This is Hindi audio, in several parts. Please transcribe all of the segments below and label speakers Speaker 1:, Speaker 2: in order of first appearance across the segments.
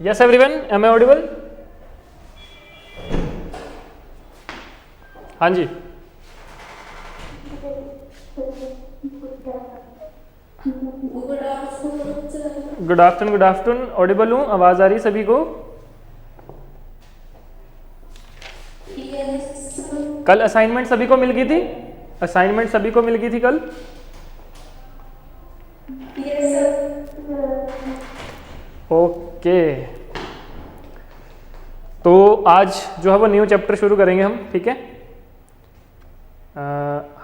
Speaker 1: Yes everyone, am I audible? हाँ जी, गुड आफ्टरनून ऑडिबल हूँ, आवाज़ आ रही सभी को? कल असाइनमेंट सभी को मिल गई थी? असाइनमेंट सभी को मिल गई थी कल? ओके, तो आज जो है वो न्यू चैप्टर शुरू करेंगे हम, ठीक है?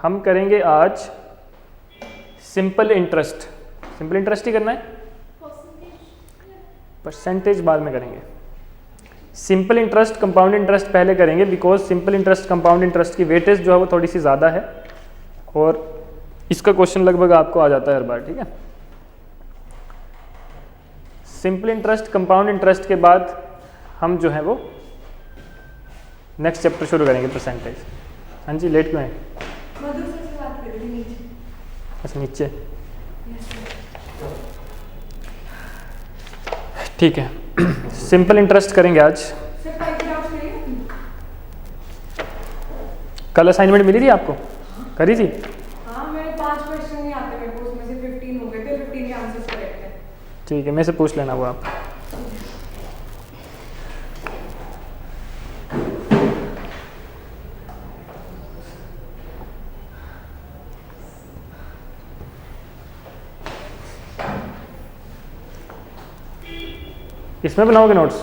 Speaker 1: हम करेंगे आज सिंपल इंटरेस्ट। सिंपल इंटरेस्ट ही करना है, परसेंटेज बाद में करेंगे। सिंपल इंटरेस्ट, कंपाउंड इंटरेस्ट पहले करेंगे, because simple interest compound interest की वेटेज जो है वो थोड़ी सी ज़्यादा है और इसका क्वेश्चन लगभग आपको आ जाता है हर बार, ठीक है? सिंपल इंटरेस्ट, कंपाउंड इंटरेस्ट के बाद हम जो है वो नेक्स्ट चैप्टर शुरू करेंगे, परसेंटेज। हाँ जी, लेट क्यों है? अच्छा, नीचे, ठीक है। सिंपल इंटरेस्ट करेंगे आज। कल असाइनमेंट मिली थी आपको? करी थी?
Speaker 2: हाँ, मेरे 5 क्वेश्चन नहीं आते मेरे को, उसमें से 15 हो गए थे, 15 के आंसर्स करेक्ट है।
Speaker 1: ठीक है, मेरे से पूछ लेना वो आप। इसमें बनाओगे नोट्स?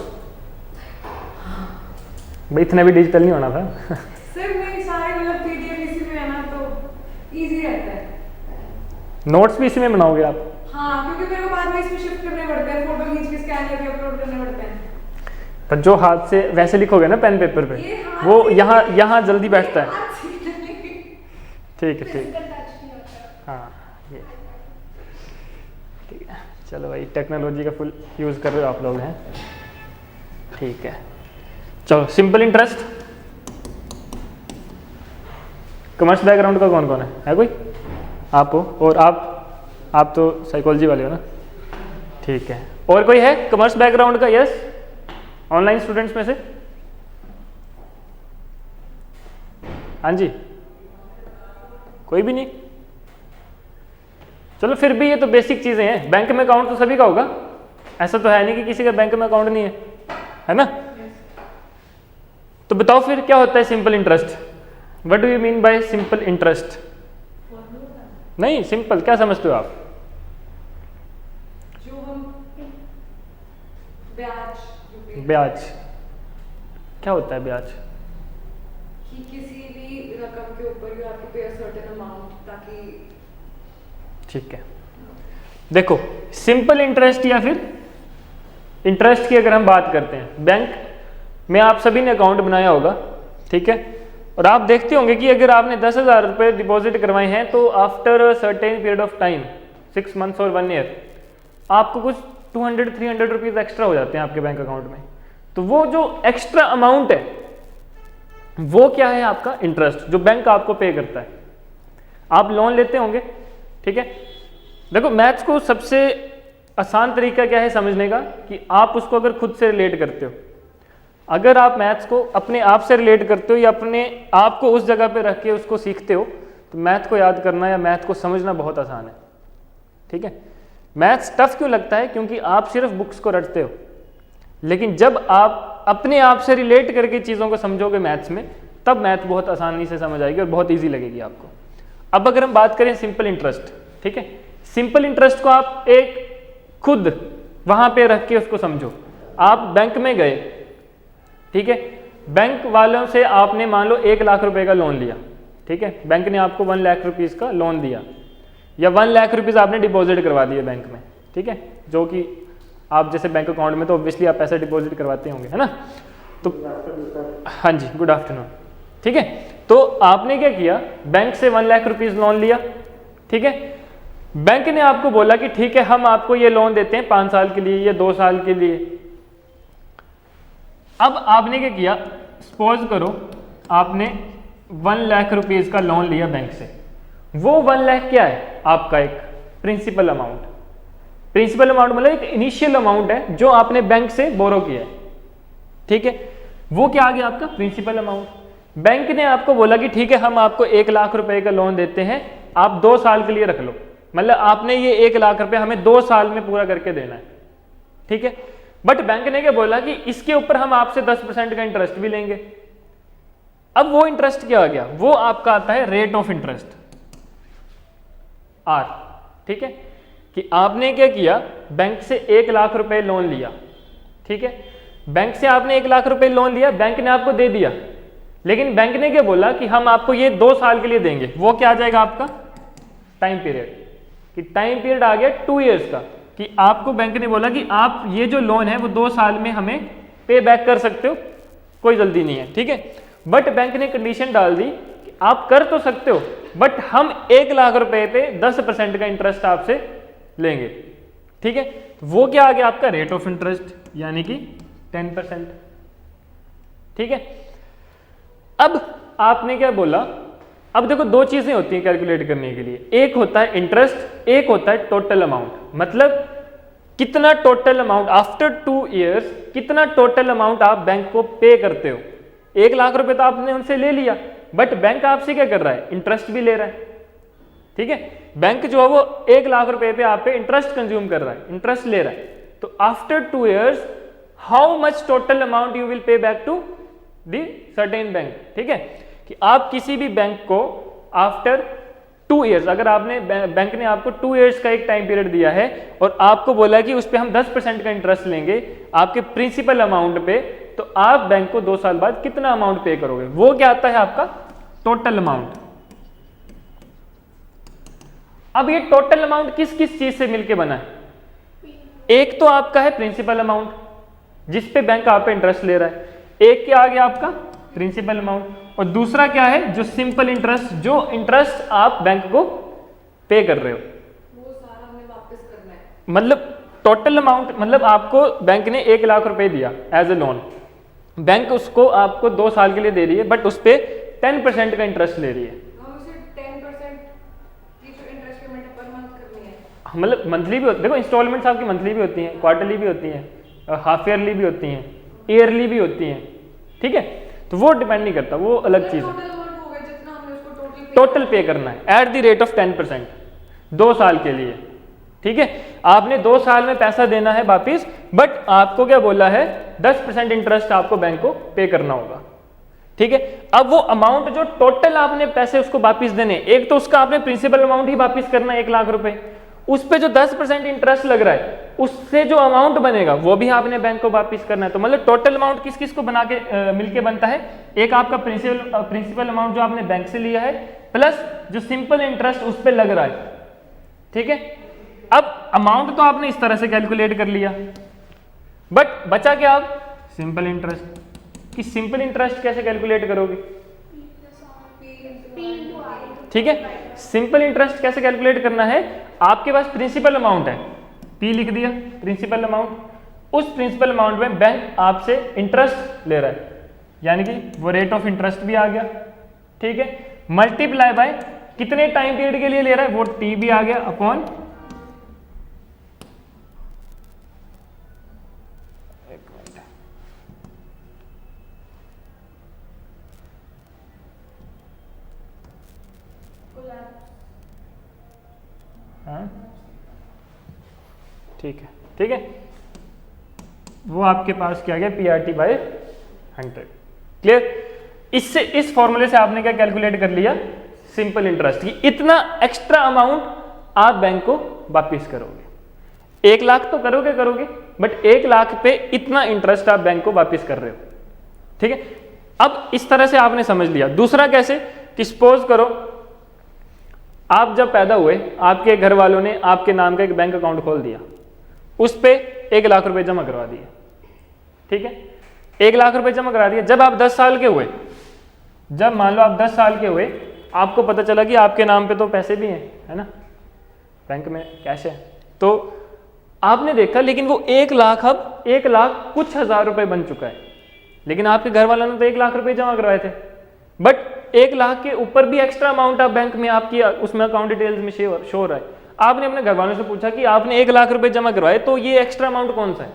Speaker 1: भाई इतना भी डिजिटल नहीं होना था।
Speaker 2: सिर्फ नहीं, सारे मतलब पीडीएफ इसी में है ना, तो इजी रहता है।
Speaker 1: नोट्स भी इसी में बनाओगे आप?
Speaker 2: हाँ, क्योंकि मेरे को बाद में इसमें शिफ्ट करने पड़ते हैं, फोटो खींच के स्कैन करके अपलोड करने पड़ते हैं।
Speaker 1: पर जो हाथ से वैसे लिखोगे ना पेन पेपर पे, वो यहाँ जल्दी बैठता है। ठीक है, ठीक, हाँ ये ठीक है। चलो भाई, टेक्नोलॉजी का फुल यूज़ कर रहे हो आप लोग, हैं? ठीक है, चलो। सिंपल इंटरेस्ट, कॉमर्स बैकग्राउंड का कौन कौन है कोई? आप हो, और आप तो साइकोलॉजी वाले हो ना? ठीक है, और कोई है कॉमर्स बैकग्राउंड का? यस, ऑनलाइन स्टूडेंट्स में से? हाँ जी, कोई भी नहीं? चलो फिर भी ये तो बेसिक चीज़ें हैं। बैंक में अकाउंट तो सभी का होगा, ऐसा तो है नहीं कि किसी का बैंक में अकाउंट नहीं है ना? तो बताओ फिर क्या होता है simple interest? What do you mean by simple interest? नहीं, सिंपल क्या समझते हो आप?
Speaker 2: जो हम
Speaker 1: ब्याज क्या होता है? ब्याज
Speaker 2: कि किसी भी रकम के ऊपर यू हैव टू पे अ सर्टेन अमाउंट, ताकि
Speaker 1: ठीक है। देखो, सिंपल इंटरेस्ट या फिर इंटरेस्ट की अगर हम बात करते हैं, बैंक में आप सभी ने अकाउंट बनाया होगा, ठीक है? और आप देखते होंगे कि अगर आपने 10,000 रुपये डिपॉजिट करवाए हैं तो after certain period of time, 6 months और 1 ईयर, आपको कुछ 200-300 रुपीज़ एक्स्ट्रा हो जाते हैं आपके बैंक अकाउंट में। तो वो जो एक्स्ट्रा अमाउंट है वो क्या है? आपका इंटरेस्ट, जो बैंक आपको पे करता है। आप लोन लेते होंगे, ठीक है? देखो, मैथ्स को सबसे आसान तरीका क्या है समझने का, कि आप उसको अगर खुद से रिलेट करते हो, अगर आप मैथ्स को अपने आप से रिलेट करते हो या अपने आप को उस जगह पे रख के उसको सीखते हो, तो मैथ को याद करना या मैथ को समझना बहुत आसान है, ठीक है? मैथ्स टफ क्यों लगता है? क्योंकि आप सिर्फ बुक्स को रटते हो, लेकिन जब आप अपने आप से रिलेट करके चीज़ों को समझोगे मैथ्स में, तब मैथ बहुत आसानी से समझ आएगी और बहुत ईजी लगेगी आपको। अब अगर हम बात करें सिंपल इंटरेस्ट, ठीक है? सिंपल इंटरेस्ट को आप एक खुद वहां पे रख के उसको समझो। आप बैंक में गए, ठीक है? बैंक वालों से आपने मान लो 1 लाख रुपए का लोन लिया, ठीक है? बैंक ने आपको 1 लाख रुपीज़ का लोन दिया, या 1 लाख रुपीज़ आपने डिपॉजिट करवा दिए बैंक में, ठीक है? जो कि आप जैसे बैंक अकाउंट में तो ऑब्वियसली आप पैसा डिपॉजिट करवाते होंगे, है ना? तो हाँ जी, गुड आफ्टरनून, ठीक है? तो आपने क्या किया? बैंक से 1 लाख रुपीज़ लोन लिया, ठीक है? बैंक ने आपको बोला कि ठीक है, हम आपको ये लोन देते हैं 5 साल के लिए या 2 साल के लिए। अब आपने क्या किया? सपोज करो आपने 1 लाख रुपीज़ का लोन लिया बैंक से। वो 1 लाख क्या है? आपका एक प्रिंसिपल अमाउंट। प्रिंसिपल अमाउंट मतलब एक इनिशियल अमाउंट है जो आपने बैंक से बोरो किया है, ठीक है, वो क्या आ गया आपका प्रिंसिपल अमाउंट। बैंक ने आपको बोला कि ठीक है हम आपको 1 लाख रुपए का लोन देते हैं, आप 2 साल के लिए रख लो, मतलब आपने ये 1 लाख रुपए हमें 2 साल में पूरा करके देना है, ठीक है। बट बैंक ने क्या बोला कि इसके ऊपर हम आपसे 10% का इंटरेस्ट भी लेंगे। अब वो इंटरेस्ट क्या आ गया, वो आपका आता है रेट ऑफ इंटरेस्ट आर, ठीक है, कि आपने क्या किया, बैंक से 1 लाख रुपए लोन लिया, ठीक है, बैंक से आपने 1 लाख रुपए लोन लिया, बैंक ने आपको दे दिया, लेकिन बैंक ने क्या बोला कि हम आपको ये 2 साल के लिए देंगे। वो क्या आ जाएगा आपका टाइम पीरियड, कि टाइम पीरियड आ गया 2 इयर्स का, कि आपको बैंक ने बोला कि आप ये जो लोन है वो 2 साल में हमें पे बैक कर सकते हो, कोई जल्दी नहीं है, ठीक है। बट बैंक ने कंडीशन डाल दी कि आप कर तो सकते हो बट हम 1 लाख रुपए पे 10% का इंटरेस्ट आपसे लेंगे, ठीक है। वो क्या आ गया आपका रेट ऑफ इंटरेस्ट, यानी कि 10%, ठीक है। अब आपने क्या बोला, अब देखो 2 चीजें होती हैं कैलकुलेट करने के लिए, एक होता है इंटरेस्ट, एक होता है टोटल अमाउंट, मतलब कितना टोटल अमाउंट आफ्टर 2 इयर्स, कितना टोटल अमाउंट आप बैंक को पे करते हो। 1 लाख रुपए तो आपने उनसे ले लिया, बट बैंक आपसे क्या कर रहा है, इंटरेस्ट भी ले रहा है, ठीक है। बैंक जो है वो 1 लाख रुपए पे आप पे इंटरेस्ट कंज्यूम कर रहा है, इंटरेस्ट ले रहा है, तो after 2 years how much total amount you will pay back to the certain bank, ठीक है, कि आप किसी भी बैंक को आफ्टर 2 इयर्स, अगर आपने बैंक ने आपको 2 इयर्स का एक टाइम पीरियड दिया है और आपको बोला कि उस पर हम 10% का इंटरेस्ट लेंगे आपके प्रिंसिपल अमाउंट पे, तो आप बैंक को 2 साल बाद कितना अमाउंट पे करोगे, वो क्या आता है आपका टोटल अमाउंट। अब ये टोटल अमाउंट किस किस चीज से मिलके बना है, एक तो आपका है प्रिंसिपल अमाउंट जिस पे बैंक आप पे इंटरेस्ट ले रहा है, एक क्या आ गया आपका प्रिंसिपल अमाउंट, और दूसरा क्या है जो सिंपल इंटरेस्ट, जो इंटरेस्ट आप बैंक को पे कर रहे हो,
Speaker 2: वो सारा हमें वापस करना है।
Speaker 1: मतलब टोटल अमाउंट, मतलब आपको बैंक ने 1 लाख रुपए दिया एज ए लोन, बैंक उसको आपको 2 साल के लिए दे रही है, बट उस पर 10% का इंटरेस्ट ले रही है।
Speaker 2: हम उसे 10% की जो इंटरेस्ट पेमेंट है पर मंथ करनी है,
Speaker 1: मतलब मंथली भी होती, देखो इंस्टॉलमेंट्स आपकी मंथली भी होती हैं, क्वार्टरली भी होती हैं, हाफ ईयरली भी होती हैं, ईयरली भी होती हैं, ठीक है, तो वो डिपेंड नहीं करता, वो अलग चीज़ है।
Speaker 2: टोटल अमाउंट हो गया जितना हमने उसको
Speaker 1: टोटल पे करना है एट द रेट ऑफ 10% 2 साल के लिए, ठीक है। आपने 2 साल में पैसा देना है वापिस, बट आपको क्या बोला है 10% इंटरेस्ट आपको बैंक को पे करना होगा, ठीक है। अब वो अमाउंट जो टोटल आपने पैसे उसको वापिस देने, एक तो उसका आपने प्रिंसिपल अमाउंट ही वापिस करना है 1 लाख रुपए, उस पे जो 10% इंटरेस्ट लग रहा है उससे जो अमाउंट बनेगा वो भी आपने बैंक को वापिस करना है। तो मतलब टोटल अमाउंट किस किस को बना के मिलके बनता है, एक आपका प्रिंसिपल अमाउंट जो आपने बैंक से लिया है प्लस जो सिंपल इंटरेस्ट उस पर लग रहा है, ठीक है। अब अमाउंट तो आपने इस तरह से कैलकुलेट कर लिया, बट बचा क्या अब सिंपल इंटरेस्ट, कि सिंपल इंटरेस्ट कैसे कैलकुलेट करोगे, ठीक है। सिंपल इंटरेस्ट कैसे कैलकुलेट करना है, आपके पास प्रिंसिपल अमाउंट है, P लिख दिया प्रिंसिपल अमाउंट, उस प्रिंसिपल अमाउंट में बैंक आपसे इंटरेस्ट ले रहा है, यानी कि वो रेट ऑफ इंटरेस्ट भी आ गया, ठीक है, मल्टीप्लाई बाय कितने टाइम पीरियड के लिए ले रहा है वो T भी आ गया अपॉन ठीक है, ठीक है, वो आपके पास क्या गया PRT बाय 100, क्लियर। इससे इस फॉर्मूले से आपने क्या कैलकुलेट कर लिया सिंपल इंटरेस्ट की, इतना एक्स्ट्रा अमाउंट आप बैंक को वापिस करोगे, 1 लाख तो करोगे बट 1 लाख पे इतना इंटरेस्ट आप बैंक को वापिस कर रहे हो, ठीक है। अब इस तरह से आपने समझ लिया। दूसरा कैसे, कि सपोज करो आप जब पैदा हुए आपके घर वालों ने आपके नाम का एक बैंक अकाउंट खोल दिया, उस पे 1 लाख रुपए जमा करवा दिए, ठीक है, 1 लाख रुपए जमा करा दिए। जब आप 10 साल के हुए, जब मान लो आप 10 साल के हुए, आपको पता चला कि आपके नाम पे तो पैसे भी हैं, है ना, बैंक में कैश है, तो आपने देखा लेकिन वो 1 लाख अब 1 लाख कुछ हज़ार रुपए बन चुका है, लेकिन आपके घर वालों ने तो 1 लाख रुपए जमा करवाए थे, बट 1 लाख के ऊपर भी एक्स्ट्रा अमाउंट आप बैंक में आपकी उसमें अकाउंट डिटेल्स में शो हो रहा है। आपने अपने घर वालों से पूछा कि आपने 1 लाख रुपए जमा करवाए, तो ये एक्स्ट्रा अमाउंट कौन सा है?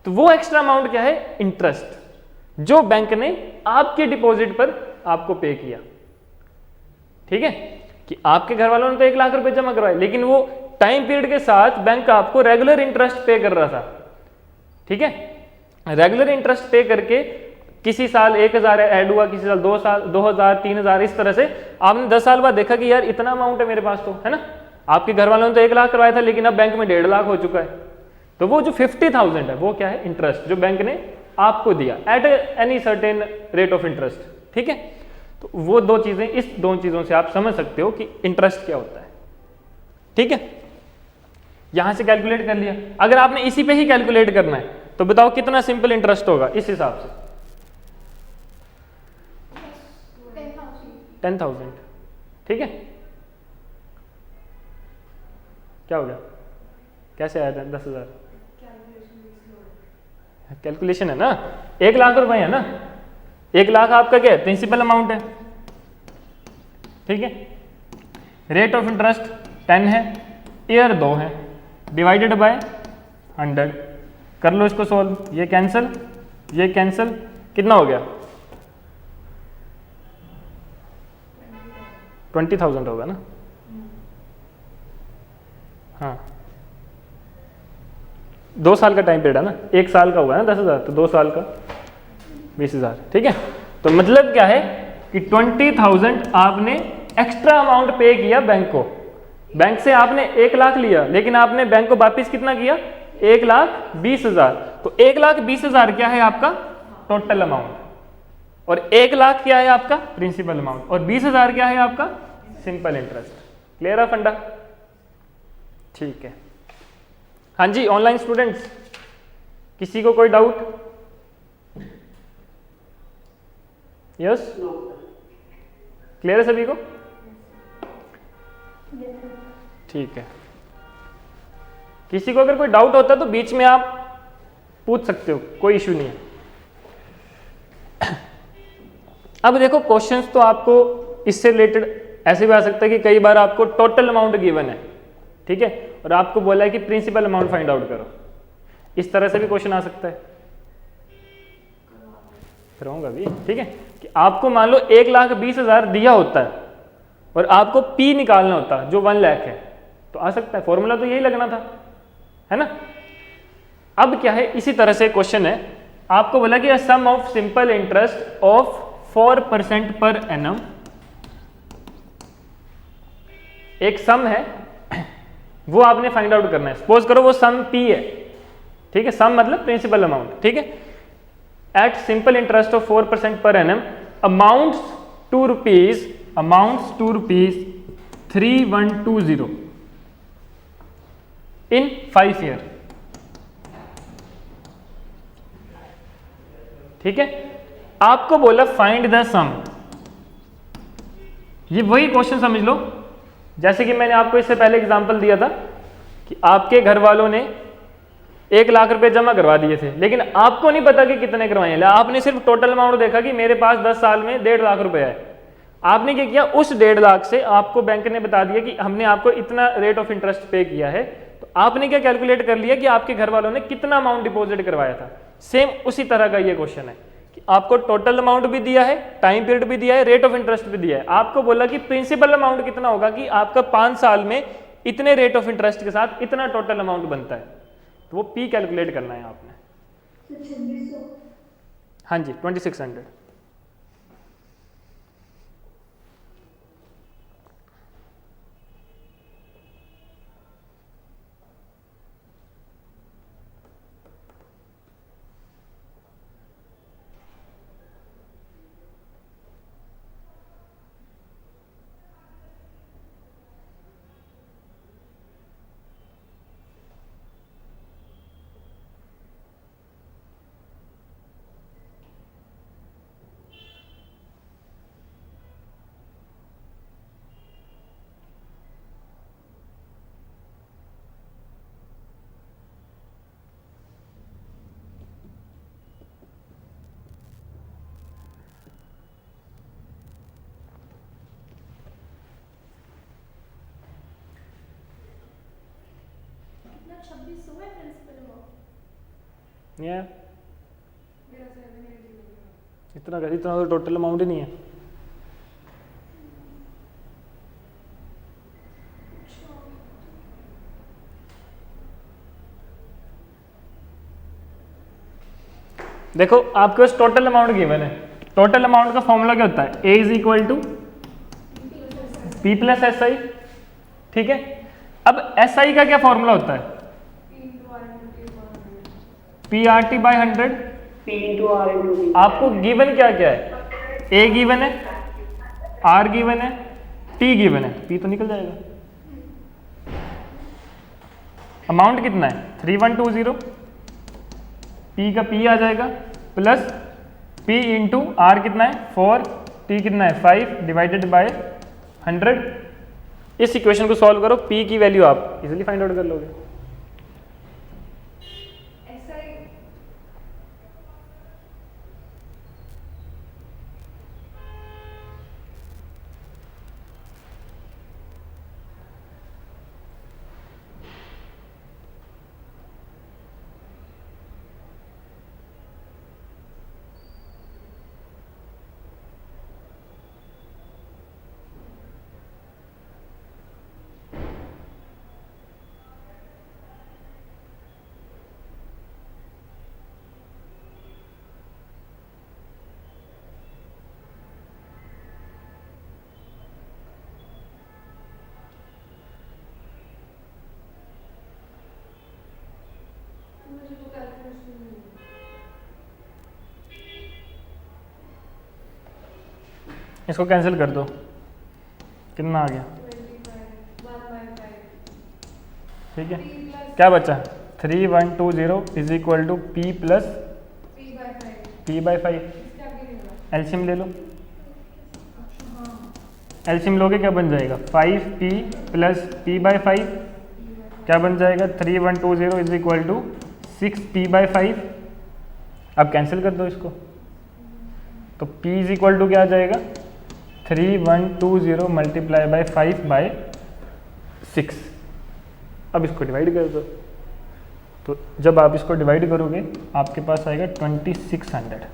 Speaker 1: तो वो एक्स्ट्रा अमाउंट क्या है? इंटरेस्ट, जो बैंक ने आपके डिपॉजिट पर आपको पे किया। ठीक है, कि आपके घर वालों ने तो 1 लाख रुपए जमा करवाए, लेकिन वो टाइम पीरियड के साथ बैंक आपको रेगुलर इंटरेस्ट पे कर रहा था। ठीक है, रेगुलर इंटरेस्ट पे करके किसी साल 1000 ऐड हुआ, किसी साल 2 साल 2000 3000, इस तरह से आपने 10 साल बाद देखा कि यार इतना अमाउंट है मेरे पास, तो है ना। आपके घर वालों ने तो 1 लाख करवाया था, लेकिन अब बैंक में 1.5 लाख हो चुका है। तो वो जो 50,000 है वो क्या है? इंटरेस्ट, जो बैंक ने आपको दिया at any certain rate of interest. ठीक है, तो वो दो चीजें, इस दो चीजों से आप समझ सकते हो कि इंटरेस्ट क्या होता है। ठीक है, यहां से कैलकुलेट कर लिया। अगर आपने इसी पे ही कैलकुलेट करना है तो बताओ कितना सिंपल इंटरेस्ट होगा इस हिसाब से? 10,000। ठीक है, क्या हो गया? कैसे आया था 10,000? कैलकुलेशन है ना, 1 लाख रुपए है ना, 1 लाख आपका क्या है? प्रिंसिपल अमाउंट है। ठीक है, रेट ऑफ इंटरेस्ट 10 है, ईयर 2 है, डिवाइडेड बाय 100। कर लो इसको सॉल्व, ये कैंसिल, ये कैंसिल, कितना हो गया? 20,000 होगा ना। हाँ, 2 साल का टाइम पीरियड है ना, 1 साल का हुआ है ना 10,000, तो 2 साल का 20,000। ठीक है, तो मतलब क्या है कि 20,000 आपने एक्स्ट्रा अमाउंट पे किया बैंक को। बैंक से आपने 1 लाख लिया, लेकिन आपने बैंक को वापिस कितना किया? 1,20,000। तो 1,20,000 क्या है आपका टोटल अमाउंट, और 1 लाख क्या है आपका प्रिंसिपल अमाउंट, और 20,000 क्या है आपका सिंपल इंटरेस्ट। क्लियर है फंडा? ठीक है, हाँ जी ऑनलाइन स्टूडेंट्स, किसी को कोई डाउट? यस, क्लियर है सभी को? ठीक है, किसी को अगर कोई डाउट होता है तो बीच में आप पूछ सकते हो, कोई इशू नहीं है। अब देखो क्वेश्चंस तो आपको इससे रिलेटेड ऐसे भी आ सकता है कि कई बार आपको टोटल अमाउंट गिवन है, ठीक है, और आपको बोला है कि प्रिंसिपल अमाउंट फाइंड आउट करो। इस तरह से भी क्वेश्चन आ सकता है, कराऊंगा भी। ठीक है, कि आपको मान लो 1,20,000 दिया होता है और आपको P निकालना होता है जो 1 लाख है, तो आ सकता है, फॉर्मूला तो यही लगना था, है ना। अब क्या है, इसी तरह से क्वेश्चन है, आपको बोला कि sum of simple interest of 4% per annum, एक सम है वो आपने फाइंड आउट करना है। सपोज करो वो सम P है, ठीक है, सम मतलब प्रिंसिपल अमाउंट, ठीक है, एट सिंपल इंटरेस्ट ऑफ 4% पर annum, amounts to rupees 3,120 in 5 year. ठीक है, आपको बोला फाइंड द सम। ये वही क्वेश्चन समझ लो जैसे कि मैंने आपको इससे पहले एग्जांपल दिया था कि आपके घर वालों ने 1 लाख रुपए जमा करवा दिए थे, लेकिन आपको नहीं पता कि कितने करवाए हैं। आपने सिर्फ टोटल अमाउंट देखा कि मेरे पास 10 साल में 1.5 लाख रुपए है। आपने क्या किया, उस 1.5 लाख से आपको बैंक ने बता दिया कि हमने आपको इतना रेट ऑफ इंटरेस्ट पे किया है, तो आपने क्या कैलकुलेट कर लिया कि आपके घर वालों ने कितना अमाउंट डिपॉजिट करवाया था। सेम उसी तरह का ये क्वेश्चन है कि आपको टोटल अमाउंट भी दिया है, टाइम पीरियड भी दिया है, रेट ऑफ इंटरेस्ट भी दिया है। आपको बोला कि प्रिंसिपल अमाउंट कितना होगा कि आपका 5 साल में इतने रेट ऑफ इंटरेस्ट के साथ इतना टोटल अमाउंट बनता है, तो वो P कैलकुलेट करना है आपने। हाँ जी 2600।
Speaker 3: अभी सुबह प्रिंसिपल अमाउंट
Speaker 1: नहीं आया
Speaker 2: मेरा 780 हो गया।
Speaker 1: इतना तो टोटल अमाउंट ही नहीं है। देखो आपके पास टोटल अमाउंट गिवन है। टोटल अमाउंट का फॉर्मूला क्या होता है? A is equal to P plus S I. ठीक है, अब एस आई का क्या फॉर्मूला होता है? P R T by 100। आपको गिवन क्या क्या है? ए गिवन है, आर गिवन है, टी गिवन है, पी तो निकल जाएगा। अमाउंट कितना है? 3120। पी का पी आ जाएगा प्लस पी इंटू आर कितना है 4, टी कितना है 5 डिवाइडेड बाय 100। इस इक्वेशन को सॉल्व करो, पी की वैल्यू आप इजीली फाइंड आउट कर लोगे।
Speaker 2: ऐसा ही मुझे तो कैलकुलेशन नहीं है।
Speaker 1: इसको कैंसिल कर दो, कितना आ गया?
Speaker 2: 25
Speaker 1: ठीक है,
Speaker 2: P plus
Speaker 1: क्या बचा? 3120 is equal to P plus
Speaker 2: P by 5
Speaker 1: P by 5।
Speaker 2: इसके आगे नहीं होगा।
Speaker 1: एलसीएम ले लो।
Speaker 2: अच्छा हाँ
Speaker 1: एलसीएम लोगे क्या बन जाएगा? 5p प्लस पी बाई 5 क्या बन जाएगा? 3120 is equal to 6p by 5। अब कैंसिल कर दो इसको, तो p इज इक्वल टू क्या आ जाएगा? 3120 मल्टीप्लाई बाई 5 बाई 6। अब इसको डिवाइड कर दो, तो जब आप इसको डिवाइड करोगे आपके पास आएगा 2600।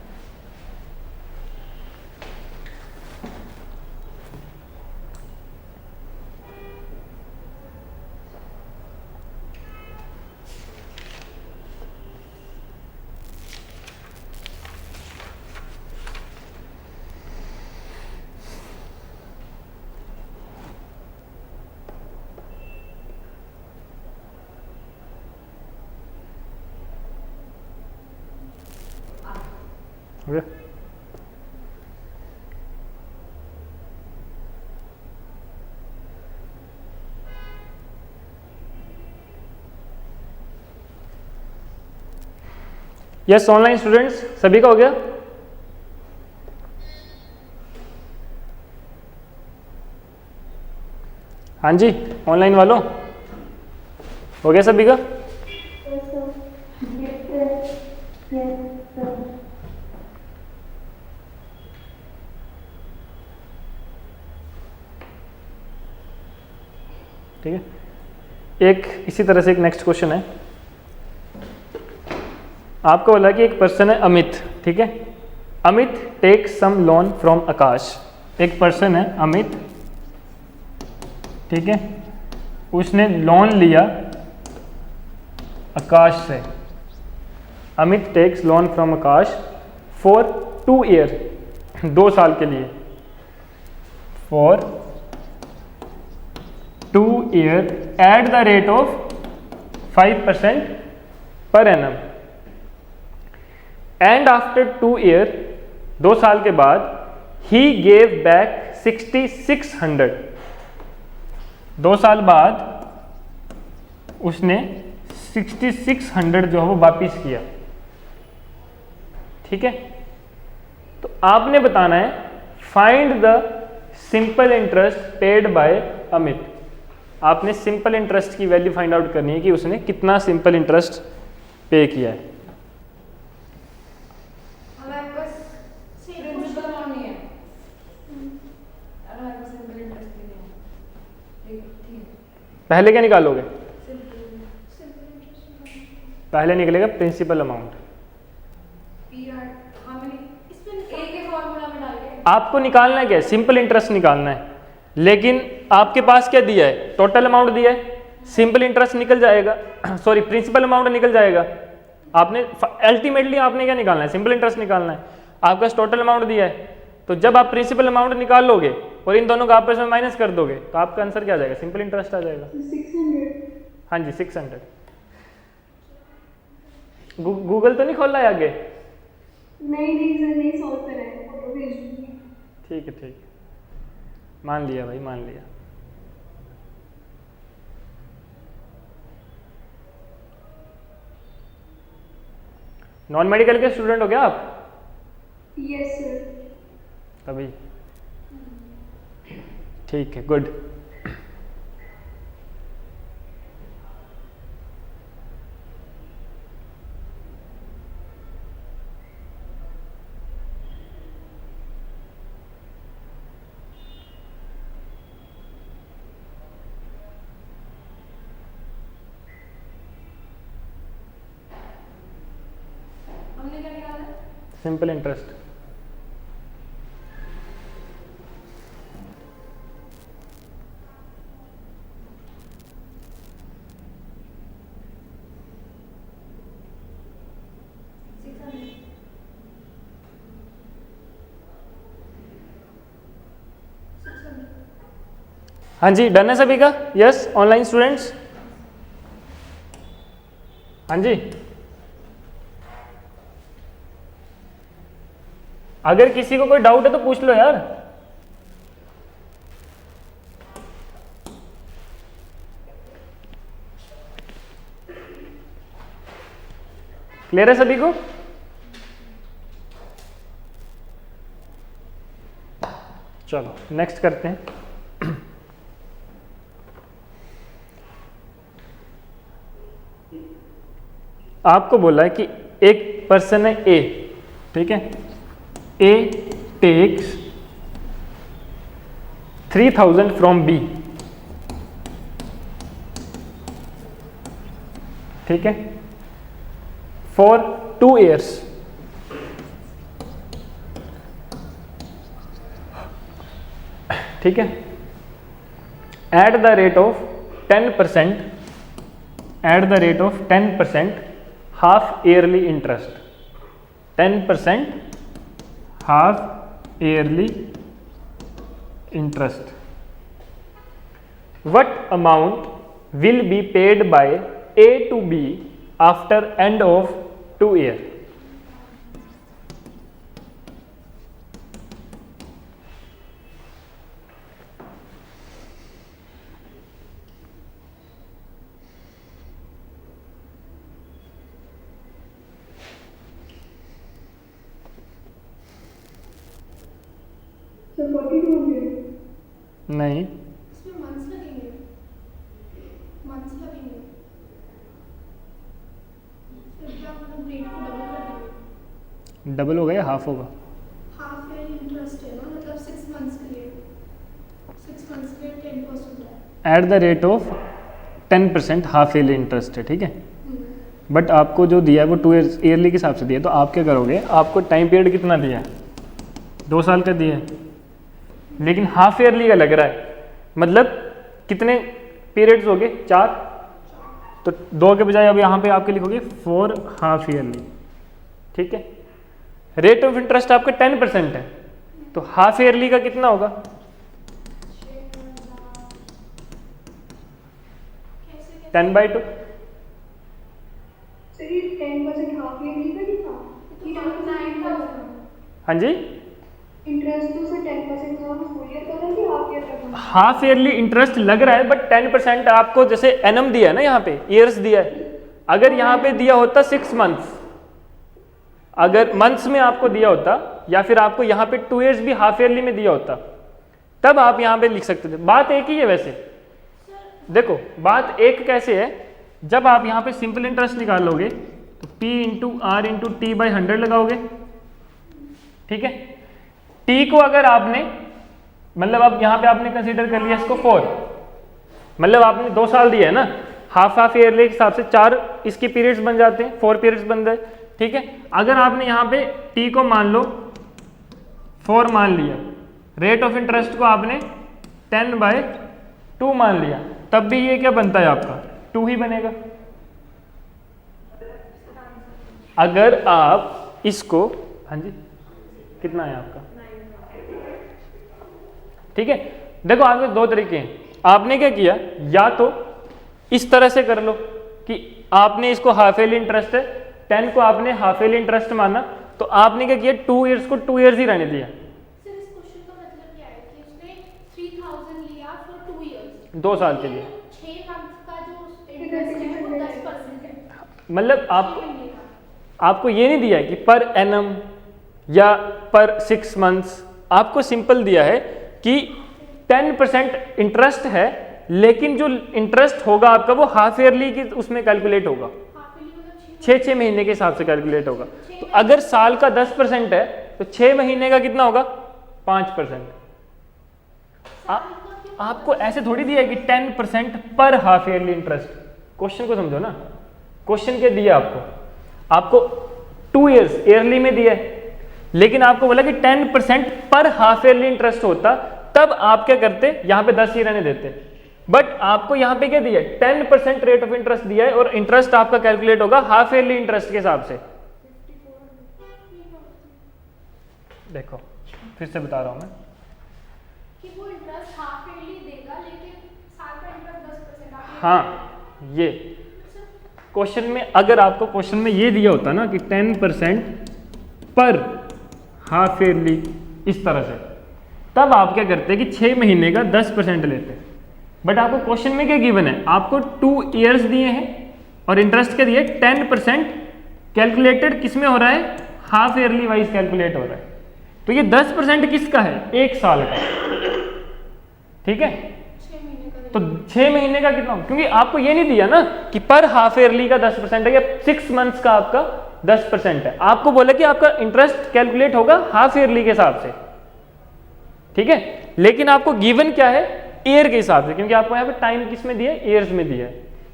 Speaker 1: हो गया? यस ऑनलाइन स्टूडेंट्स सभी का हो गया? हाँ जी, ऑनलाइन वालों हो गया सभी का? ठीक है, एक इसी तरह से एक नेक्स्ट क्वेश्चन है। आपको बोला कि एक पर्सन है अमित, ठीक है। Amit take some loan from Akash. एक पर्सन है अमित, ठीक है, उसने लोन लिया आकाश से। Amit takes loan from Akash for 2 year, 2 साल के लिए, for 2 year at the rate of 5% पर एनम। एंड आफ्टर 2 ईयर, 2 साल के बाद, ही गेव बैक 6600। 2 साल बाद उसने 6600 जो है वो वापिस किया, ठीक है। तो आपने बताना है find the simple interest paid by Amit. आपने सिंपल इंटरेस्ट की वैल्यू फाइंड आउट करनी है कि उसने कितना सिंपल इंटरेस्ट पे किया है।
Speaker 2: हमारे पास प्रिंसिपल अमाउंट नहीं है और हमारे पास सिंपल इंटरेस्ट भी नहीं है। ठीक है
Speaker 1: पहले क्या निकालोगे?
Speaker 2: सिंपल
Speaker 1: पहले निकलेगा प्रिंसिपल अमाउंट।
Speaker 2: PR हमने
Speaker 3: इसमें
Speaker 2: A के फॉर्मूला में डाल के
Speaker 1: आपको निकालना है क्या, सिंपल इंटरेस्ट निकालना है, लेकिन आपके पास क्या दिया है, टोटल अमाउंट दिया है, सिंपल इंटरेस्ट निकल जाएगा, सॉरी प्रिंसिपल अमाउंट निकल जाएगा। आपने अल्टीमेटली आपने क्या निकालना है, सिंपल इंटरेस्ट निकालना है। आपका टोटल अमाउंट दिया है, तो जब आप प्रिंसिपल अमाउंट निकाल लोगे और इन दोनों का आपस में माइनस कर दोगे तो आपका आंसर क्या आ जाएगा, सिंपल इंटरेस्ट आ जाएगा।
Speaker 3: 600।
Speaker 1: हाँ जी 600। गूगल तो नहीं खोल रहा है आगे?
Speaker 3: नहीं सर, नहीं सॉल्व करा है, फोटो भेज दूंगी।
Speaker 1: ठीक है, मान लिया भाई, मान लिया। नॉन मेडिकल के स्टूडेंट हो क्या आप?
Speaker 3: Yes sir.
Speaker 1: तभी ठीक है, गुड।
Speaker 2: हमने क्या निकाला?
Speaker 1: Simple interest. हाँ जी, डन है सभी का? Yes, online students? हाँ जी, अगर किसी को कोई डाउट है तो पूछ लो यार। क्लियर है सभी को? चलो नेक्स्ट करते हैं। आपको बोला है कि एक पर्सन है ए, ठीक है, ए टेक्स 3000 फ्रॉम बी, ठीक है, फॉर 2 years, ठीक है, eight the rate of 10%, eight the rate of 10% half yearly interest, 10% half yearly interest. What amount will be paid by A to B after end of 2 year?
Speaker 3: Sir 4200।
Speaker 1: नहीं,
Speaker 3: इसमें मंथ्स लगेंगे, मंथ्स लगेंगे। फिर क्या मतलब रेट को डबल कर देंगे?
Speaker 1: डबल होगा या हाफ होगा?
Speaker 3: हाफ ईयर इंटरेस्ट है ना, मतलब 6 मंथ्स के लिए, 6 मंथ्स के लिए 10% है।
Speaker 1: Eight the rate of 10% half yearly interest है, ठीक है, बट आपको जो दिया है वो 2 ईयरली के हिसाब से दिया है, तो आप क्या करोगे, आपको टाइम पीरियड कितना दिया है, 2 साल का दिया है, लेकिन हाफ ईयरली का लग रहा है, मतलब कितने पीरियड्स हो गए, 4, तो 2 के बजाय अब यहाँ पे आपके लिखोगे 4 हाफ ईयरली, ठीक है। रेट ऑफ इंटरेस्ट आपका 10% है, तो हाफ ईयरली का कितना होगा,
Speaker 3: कैसे
Speaker 1: 10/2।
Speaker 3: सर ये 10% हाफ ईयरली का नहीं था, ये 9,000
Speaker 1: हाँ जी,
Speaker 3: इंटरेस्ट तो सर 10% था, वो फुल ईयर का था कि हाफ ईयर का था?
Speaker 1: हाफ ईयरली इंटरेस्ट लग रहा है, बट 10% आपको जैसे एनम दिया है ना, यहाँ पे ईयर्स दिया है, अगर यहाँ पे दिया होता 6 मंथ्स, अगर मंथ्स में आपको दिया होता, या फिर आपको यहाँ पे 2 years भी हाफ ईयरली में दिया होता, तब आप यहाँ पे लिख सकते थे। बात एक ही है वैसे, देखो बात एक कैसे है, जब आप यहाँ पे सिंपल इंटरेस्ट निकालोगे तो P into R into T by 100 लगाओगे, ठीक है। T को अगर आपने, मतलब अब यहाँ पे आपने कंसीडर कर लिया इसको 4, मतलब आपने 2 साल दिया है ना, हाफ हाफ ईयरली के हिसाब से 4 इसकी पीरियड्स बन जाते हैं, 4 पीरियड्स बन गए, ठीक है। अगर आपने यहाँ पे टी को मान लो 4 मान लिया, रेट ऑफ इंटरेस्ट को आपने 10/2 मान लिया, तब भी ये क्या बनता है आपका 2 ही बनेगा। अगर आप इसको, हाँ जी कितना है आपका, ठीक है। देखो आपके 2 तरीके हैं, आपने क्या किया, या तो इस तरह से कर लो कि आपने इसको हाफ ईयरली इंटरेस्ट है, 10 को आपने हाफ ईयरली इंटरेस्ट माना, तो आपने क्या किया 2 ईयर्स को 2 ईयर्स ही रहने दिया।
Speaker 3: सर इस क्वेश्चन का मतलब क्या है कि उसने 3000 लिया फॉर 2 इयर्स,
Speaker 1: 2 साल के लिए,
Speaker 3: 6 मंथ का जो इंटरेस्ट है वो 10% है,
Speaker 1: मतलब
Speaker 3: 6 महीने का।
Speaker 1: आपको ये नहीं दिया है कि पर एनम या पर 6 मंथ्स, आपको सिंपल दिया है कि 10% इंटरेस्ट है, लेकिन जो इंटरेस्ट होगा आपका वो हाफ ईयरली की उसमें कैलकुलेट होगा,
Speaker 3: हाफ ईयरली मतलब
Speaker 1: 6 महीने के हिसाब से कैलकुलेट होगा। तो अगर साल का 10% है तो 6 महीने का कितना होगा 5%। आपको ऐसे थोड़ी दिया है कि 10% पर हाफ ईयरली इंटरेस्ट, क्वेश्चन को समझो ना, क्वेश्चन क्या दिया आपको 2 ईयर्स ईयरली में दिया है, लेकिन आपको बोला कि 10% पर हाफ ईयरली इंटरेस्ट होता, तब आप क्या करते, यहाँ पे 10 ही रहने देते। बट आपको यहाँ पे क्या दिया है 10% रेट ऑफ इंटरेस्ट दिया है, और इंटरेस्ट आपका कैलकुलेट होगा हाफ ईयरली इंटरेस्ट के हिसाब से। देखो फिर से बता रहा हूँ मैं
Speaker 3: कि वो इंटरेस्ट हाफ ईयरली देगा, लेकिन साल का इंटरेस्ट 10%।
Speaker 1: हाँ, ये क्वेश्चन में, अगर आपको क्वेश्चन में ये दिया होता ना कि 10% पर हाफ ईयरली इस तरह से, तब आप क्या करते कि 6 महीने का 10% लेते। बट आपको क्वेश्चन में क्या गिवन है, आपको 2 ईयर्स दिए हैं और इंटरेस्ट क्या दिया है 10%, कैलकुलेटेड किस में हो रहा है, हाफ ईयरली वाइज कैलकुलेट हो रहा है। तो ये 10% किसका है, 1 साल का, ठीक है।
Speaker 3: 6 महीने का
Speaker 1: तो 6 महीने का कितना, क्योंकि आपको ये नहीं दिया ना कि पर हाफ ईयरली का 10% है या 6 मंथ्स का आपका 10% है, आपको बोला कि आपका इंटरेस्ट कैलकुलेट होगा हाफ ईयरली के हिसाब से, ठीक है। लेकिन आपको गिवन क्या है, ईयर के हिसाब से, क्योंकि आपको यहाँ पे टाइम किस में दिया है, ईयर्स में दिया है,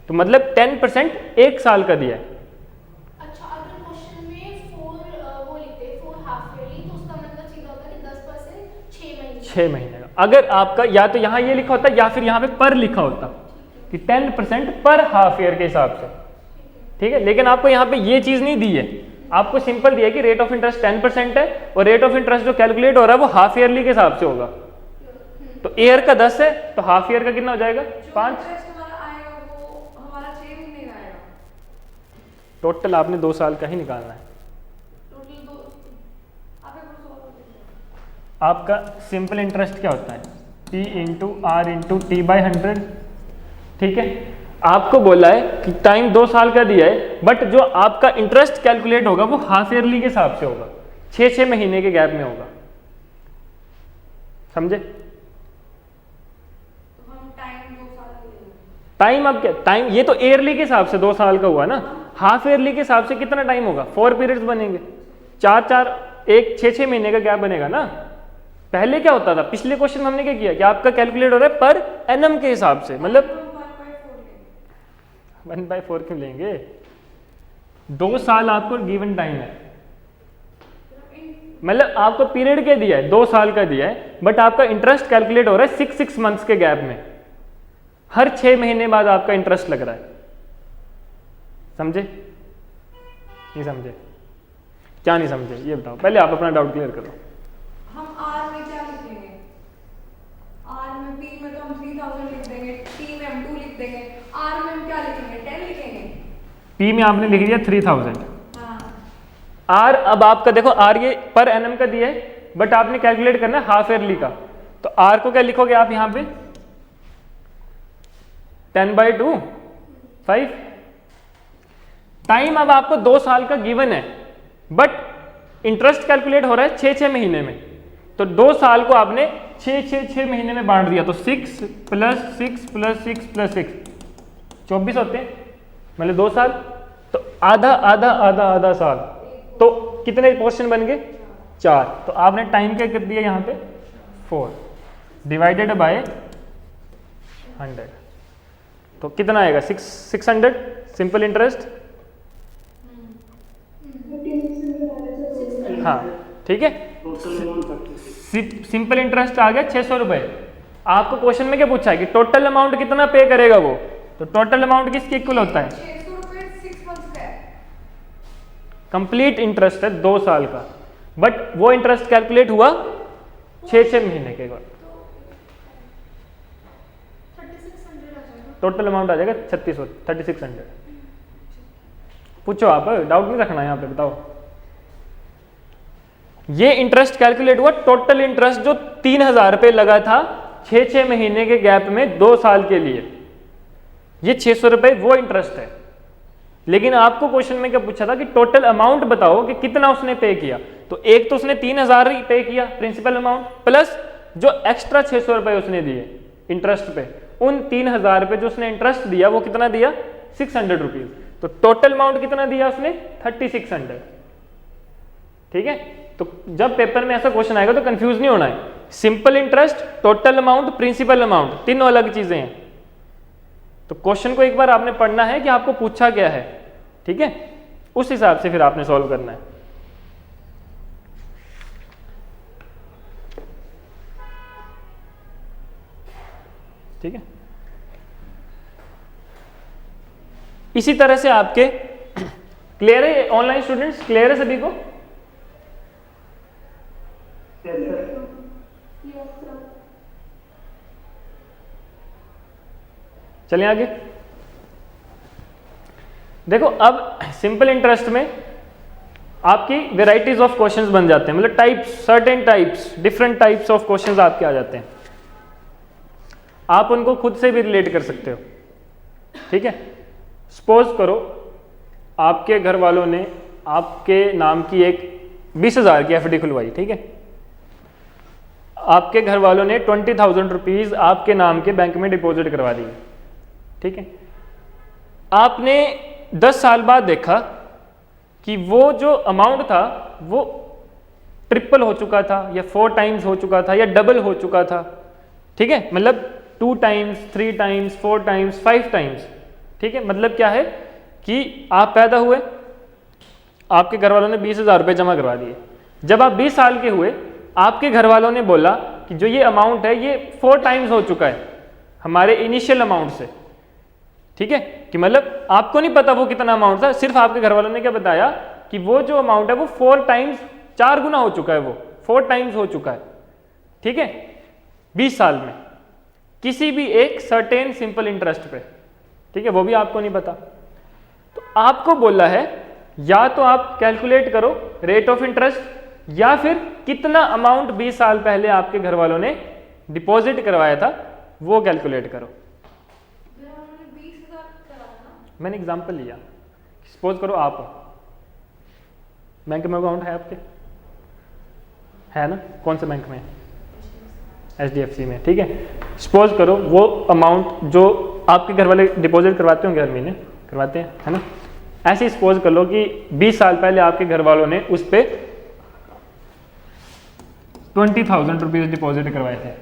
Speaker 1: तो मतलब 10% 1 साल का दिया है।
Speaker 3: अच्छा, अगर क्वेश्चन में 4 वो लिखते हैं 4 हाफ ईयरली, तो उसका मतलब सीधा होता है कि 10% 6 महीने
Speaker 1: 6 महीने का। अगर आपका या तो यहाँ ये लिखा होता या फिर यहाँ पे पर लिखा होता कि 10% पर हाफ ईयर के हिसाब से, ठीक है। लेकिन आपको यहाँ पे ये चीज़ नहीं दी है, आपको सिंपल दिया है कि रेट ऑफ इंटरेस्ट 10% है, और रेट ऑफ इंटरेस्ट जो कैलकुलेट हो रहा है वो हाफ ईयरली के हिसाब से होगा। तो ईयर का 10 है तो हाफ ईयर का कितना हो जाएगा 5।
Speaker 2: इंटरेस्ट हमारा आएगा वो हमारा 6 महीने का आएगा।
Speaker 1: टोटल आपने 2 साल का ही निकालना है।
Speaker 3: टोटल 2 आप एक बार सॉल्व करिए।
Speaker 1: आपका सिंपल इंटरेस्ट क्या होता है, P into R into T by 100, ठीक है। आपको बोला है कि टाइम 2 साल का दिया है, बट जो आपका इंटरेस्ट कैलकुलेट होगा वो हाफ ईयरली के हिसाब से होगा, 6 महीने के गैप में होगा, समझे।
Speaker 2: तो हम टाइम 2 साल के लिए
Speaker 1: टाइम अब क्या, टाइम ये तो ईयरली के हिसाब से 2 साल का हुआ ना, हाफ ईयरली के हिसाब से कितना टाइम होगा, 4 पीरियड्स बनेंगे, 4 1 6 महीने का गैप बनेगा ना। पहले क्या होता था, पिछले क्वेश्चन में हमने क्या किया कि आपका कैलकुलेट हो रहा है पर एनम के हिसाब से, मतलब 1/4 क्यों लेंगे, 2 साल आपको गिवन टाइम है, मतलब आपको पीरियड क्या दिया है 2 साल का दिया है, बट आपका इंटरेस्ट कैलकुलेट हो रहा है 6 मंथ्स के गैप में, हर 6 महीने बाद आपका इंटरेस्ट लग रहा है, समझे नहीं समझे, क्या नहीं समझे ये बताओ, पहले आप अपना डाउट क्लियर करो।
Speaker 2: हम आर में क्या लिखेंगे, आर में पी में तो हम 3000 लिख देंगे, टी में हम 2 लिख देंगे, आर में हम क्या लिखेंगे 10 लिखेंगे।
Speaker 1: पी में आपने लिख दिया 3000,
Speaker 2: हाँ
Speaker 1: आर अब आपका देखो आर ये पर एनम का दिया है, बट आपने कैलकुलेट करना है हाफ ईयरली का, तो आर को क्या लिखोगे आप यहाँ पे 10/2 5। टाइम अब आपको 2 साल का गिवन है, बट इंटरेस्ट कैलकुलेट हो रहा है 6 महीने में, तो 2 साल को आपने 6 महीने में बांट दिया, तो 6 + 6 + 6 + 6 24 होते हैं, मतलब 2 साल, तो आधा आधा आधा आधा साल, तो कितने पोर्शन बन गए 4, तो आपने टाइम क्या कर दिया यहाँ पे 4 डिवाइडेड बाय 100, तो कितना आएगा 600 सिंपल इंटरेस्ट। हाँ ठीक है, सिंपल इंटरेस्ट आ गया 600 रुपए। आपको क्वेश्चन में क्या पूछा है कि टोटल अमाउंट कितना पे करेगा वो, तो टोटल अमाउंट किसके इक्वल होता है?
Speaker 2: 600 रुपए 6 मंथ्स का है।
Speaker 1: कंप्लीट इंटरेस्ट है 2 साल का, बट वो इंटरेस्ट कैलकुलेट हुआ 6 महीने के बाद।
Speaker 3: 3600 आ जाएगा।
Speaker 1: टोटल अमाउंट आ जाएगा 3600। पूछो आप, डाउट नहीं रखना यहाँ पे, बताओ। ये इंटरेस्ट कैलकुलेट हुआ टोटल इंटरेस्ट जो 3000 रुपये लगा था 6 महीने के गैप में 2 साल के लिए। ये 600 रुपये वो इंटरेस्ट है। लेकिन आपको क्वेश्चन में क्या पूछा था कि टोटल अमाउंट बताओ कि कितना उसने पे किया। तो एक तो उसने 3000 ही पे किया प्रिंसिपल अमाउंट, प्लस जो एक्स्ट्रा 600 रुपये उसने दिए इंटरेस्ट पे, उन 3000 रुपये जो उसने इंटरेस्ट दिया वो कितना दिया? 600 रुपीज। तो टोटल अमाउंट कितना दिया उसने? 3600। ठीक है, तो जब पेपर में ऐसा क्वेश्चन आएगा तो कंफ्यूज नहीं होना है। Simple interest, total amount, principal amount, तीनों अलग चीजें हैं। तो क्वेश्चन को एक बार आपने पढ़ना है कि आपको पूछा क्या है, ठीक है, उस हिसाब से फिर आपने सॉल्व करना है। ठीक है, इसी तरह से आपके क्लियर है? ऑनलाइन स्टूडेंट्स क्लियर है सभी को? चलिए आगे देखो। अब सिंपल इंटरेस्ट में आपकी वेराइटीज ऑफ क्वेश्चंस बन जाते हैं, मतलब types, certain types, different types of questions आपके आ जाते हैं। आप उनको खुद से भी रिलेट कर सकते हो। ठीक है, सपोज करो आपके घर वालों ने आपके नाम की एक 20,000 की एफडी खुलवाई। ठीक है, आपके घर वालों ने 20,000 रुपीज आपके नाम के बैंक में डिपॉजिट करवा दिए। ठीक है, आपने 10 साल बाद देखा कि वो जो अमाउंट था वो ट्रिपल हो चुका था, या 4 टाइम्स हो चुका था, या डबल हो चुका था। ठीक है, मतलब 2 टाइम्स, 3 टाइम्स, 4 टाइम्स, 5 टाइम्स। ठीक है, मतलब क्या है कि आप पैदा हुए, आपके घर वालों ने 20,000 रुपये जमा करवा दिए। जब आप 20 साल के हुए, आपके घर वालों ने बोला कि जो ये अमाउंट है ये 4 टाइम्स हो चुका है हमारे इनिशियल अमाउंट से। ठीक है, कि मतलब आपको नहीं पता वो कितना अमाउंट था, सिर्फ आपके घर वालों ने क्या बताया कि वो जो अमाउंट है वो 4 टाइम्स, 4 गुना हो चुका है, वो 4 टाइम्स हो चुका है। ठीक है, 20 साल में किसी भी एक सर्टेन सिंपल इंटरेस्ट पे। ठीक है, वो भी आपको नहीं पता। तो आपको बोला है या तो आप कैलकुलेट करो रेट ऑफ इंटरेस्ट, या फिर कितना अमाउंट 20 साल पहले आपके घर वालों ने डिपॉजिट करवाया था वो कैलकुलेट करो। मैंने एग्जांपल लिया, सपोज करो आप बैंक में अकाउंट है आपके, है ना? कौन से बैंक में? HDFC में। ठीक है, सपोज करो वो अमाउंट जो आपके घर वाले डिपॉजिट करवाते होंगे हर महीने, करवाते हैं, है ना? ऐसे ही सपोज कर लो कि 20 साल पहले आपके घर वालों ने उस पर 20,000 रुपीज डिपॉजिट करवाए थे,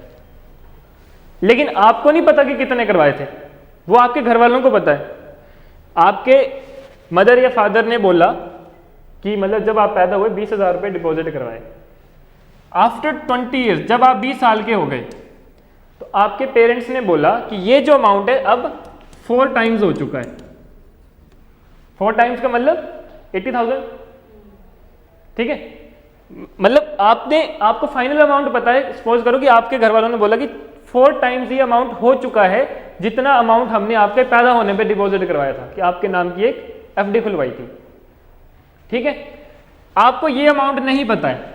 Speaker 1: लेकिन आपको नहीं पता कि कितने करवाए थे, वो आपके घर वालों को पता है। आपके मदर या फादर ने बोला कि मतलब जब आप पैदा हुए 20,000 रुपये डिपॉजिट करवाए। आफ्टर 20 ईयर्स, जब आप 20 साल के हो गए, तो आपके पेरेंट्स ने बोला कि ये जो अमाउंट है अब 4 टाइम्स हो चुका है। 4 टाइम्स का मतलब 80,000। ठीक है, मतलब आपको फाइनल अमाउंट पता है। सपोज करो कि आपके घर वालों ने बोला कि 4 टाइम्स ये अमाउंट हो चुका है जितना अमाउंट हमने आपके पैदा होने पे डिपॉजिट करवाया था, कि आपके नाम की एक एफडी खुलवाई थी। ठीक है, आपको ये अमाउंट नहीं पता है।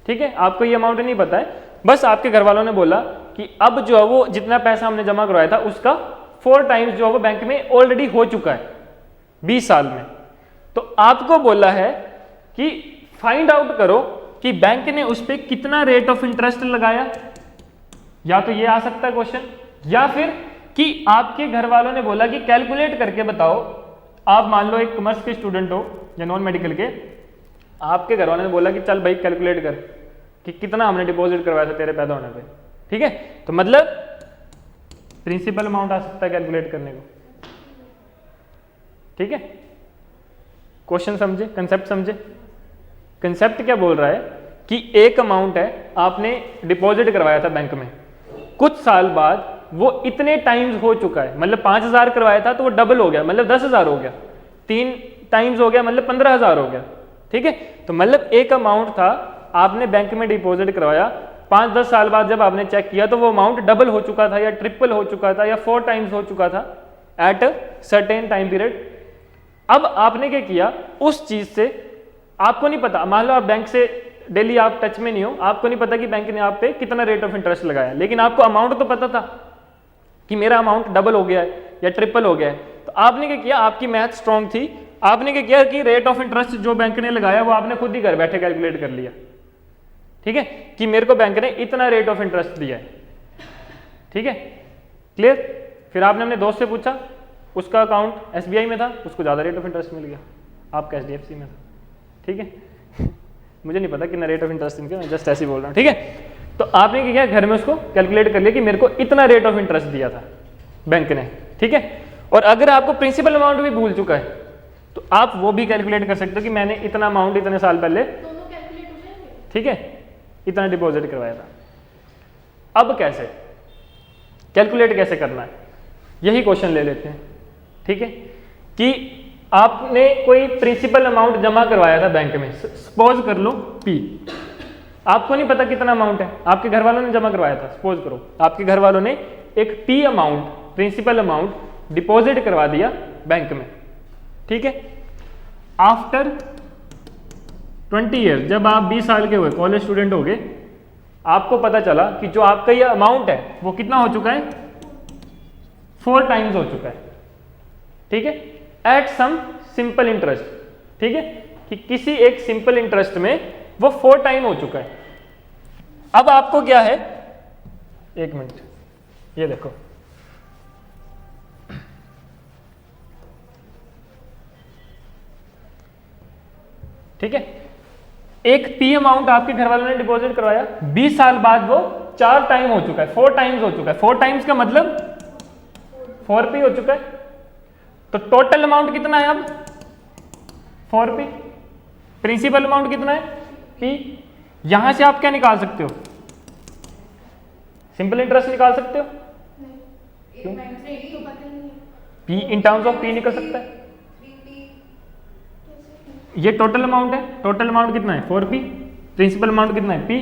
Speaker 1: ठीक है, आपको ये अमाउंट नहीं पता है, बस आपके घर वालों ने बोला कि अब जो है वो जितना पैसा हमने जमा करवाया था उसका 4 टाइम्स जो है वो बैंक में ऑलरेडी हो चुका है 20 साल में। तो आपको बोला है कि फाइंड आउट करो कि बैंक ने उस पर कितना रेट ऑफ इंटरेस्ट लगाया। या तो ये आ सकता है क्वेश्चन, या फिर कि आपके घर वालों ने बोला कि कैलकुलेट करके बताओ। आप मान लो एक कॉमर्स के स्टूडेंट हो या नॉन मेडिकल के, आपके घर वालों ने बोला कि चल भाई कैलकुलेट कर कि कितना हमने डिपॉजिट करवाया था तेरे पैदा होने पे। ठीक है, तो मतलब प्रिंसिपल अमाउंट आ सकता है कैलकुलेट करने को। ठीक है, क्वेश्चन समझे, कंसेप्ट समझे। कंसेप्ट क्या बोल रहा है कि एक अमाउंट है, आपने डिपॉजिट करवाया था बैंक में, कुछ साल बाद वो इतने टाइम्स हो चुका है, मतलब 5,000 करवाया था तो वो डबल हो गया, मतलब 10,000 हो गया, 3 टाइम्स हो गया, मतलब 15,000 हो गया। ठीक है, तो मतलब एक अमाउंट था, आपने बैंक में डिपॉजिट करवाया, 5-10 साल बाद जब आपने चेक किया तो वो अमाउंट डबल हो चुका था या ट्रिपल हो चुका था या 4 टाइम्स हो चुका था at a certain time period. अब आपने क्या किया, उस चीज से आपको नहीं पता, मान लो आप बैंक से डेली आप टच में नहीं हो, आपको नहीं पता कि बैंक ने आप पे कितना रेट ऑफ इंटरेस्ट लगाया, लेकिन आपको अमाउंट तो पता था कि मेरा अमाउंट डबल हो गया है या ट्रिपल हो गया है। तो आपने क्या किया, आपकी मैथ स्ट्रांग थी, आपने क्या किया कि रेट ऑफ इंटरेस्ट जो बैंक ने लगाया वो आपने खुद ही घर बैठे कैलकुलेट कर लिया। ठीक है, कि मेरे को बैंक ने इतना रेट ऑफ इंटरेस्ट दिया है। ठीक है, क्लियर। फिर आपने अपने दोस्त से पूछा, उसका अकाउंट SBI में था, उसको ज़्यादा रेट ऑफ इंटरेस्ट मिल गया, आपका HDFC में था। ठीक है मुझे नहीं पता कितना रेट ऑफ इंटरेस्ट इनका, मैं जस्ट ऐसे ही बोल रहा हूँ। ठीक है, तो आपने क्या किया, घर में उसको कैलकुलेट कर लिया कि मेरे को इतना रेट ऑफ इंटरेस्ट दिया था बैंक ने। ठीक है, और अगर आपको प्रिंसिपल अमाउंट भी भूल चुका है तो आप वो भी कैलकुलेट कर सकते हो कि मैंने इतना अमाउंट इतने साल पहले,
Speaker 3: दोनों कैलकुलेट हो जाएंगे।
Speaker 1: ठीक है, इतना डिपॉजिट करवाया था। अब कैसे कैलकुलेट कैसे करना है, यही क्वेश्चन ले लेते हैं। ठीक है, कि आपने कोई प्रिंसिपल अमाउंट जमा करवाया था बैंक में, सपोज कर लो P, आपको नहीं पता कितना अमाउंट है, आपके घर वालों ने जमा करवाया था, सपोज करो आपके घर वालों ने एक P amount, principal amount deposit करवा दिया बैंक में। ठीक है, आफ्टर 20 ईयर्स, जब आप 20 साल के हुए, कॉलेज स्टूडेंट हो गए, आपको पता चला कि जो आपका ये अमाउंट है वो कितना हो चुका है, 4 टाइम्स हो चुका है। ठीक है, एट सम सिंपल इंटरेस्ट। ठीक है, कि किसी एक सिंपल इंटरेस्ट में वो 4 टाइम हो चुका है। अब आपको क्या है, एक मिनट, ये देखो, ठीक है, एक P अमाउंट आपके घर वालों ने डिपॉजिट करवाया, 20 साल बाद वो 4 टाइम हो चुका है, 4 टाइम्स हो चुका है। 4 टाइम्स का मतलब 4P हो चुका है। तो टोटल अमाउंट कितना है अब, 4P। प्रिंसिपल अमाउंट कितना है, P। यहां से आप क्या निकाल सकते हो, सिंपल इंटरेस्ट निकाल सकते हो, क्यों?
Speaker 3: रेट तो पता ही नहीं है।
Speaker 1: P in terms of P निकल सकता है। ये टोटल अमाउंट है, टोटल अमाउंट कितना है, 4P, प्रिंसिपल अमाउंट कितना है, P,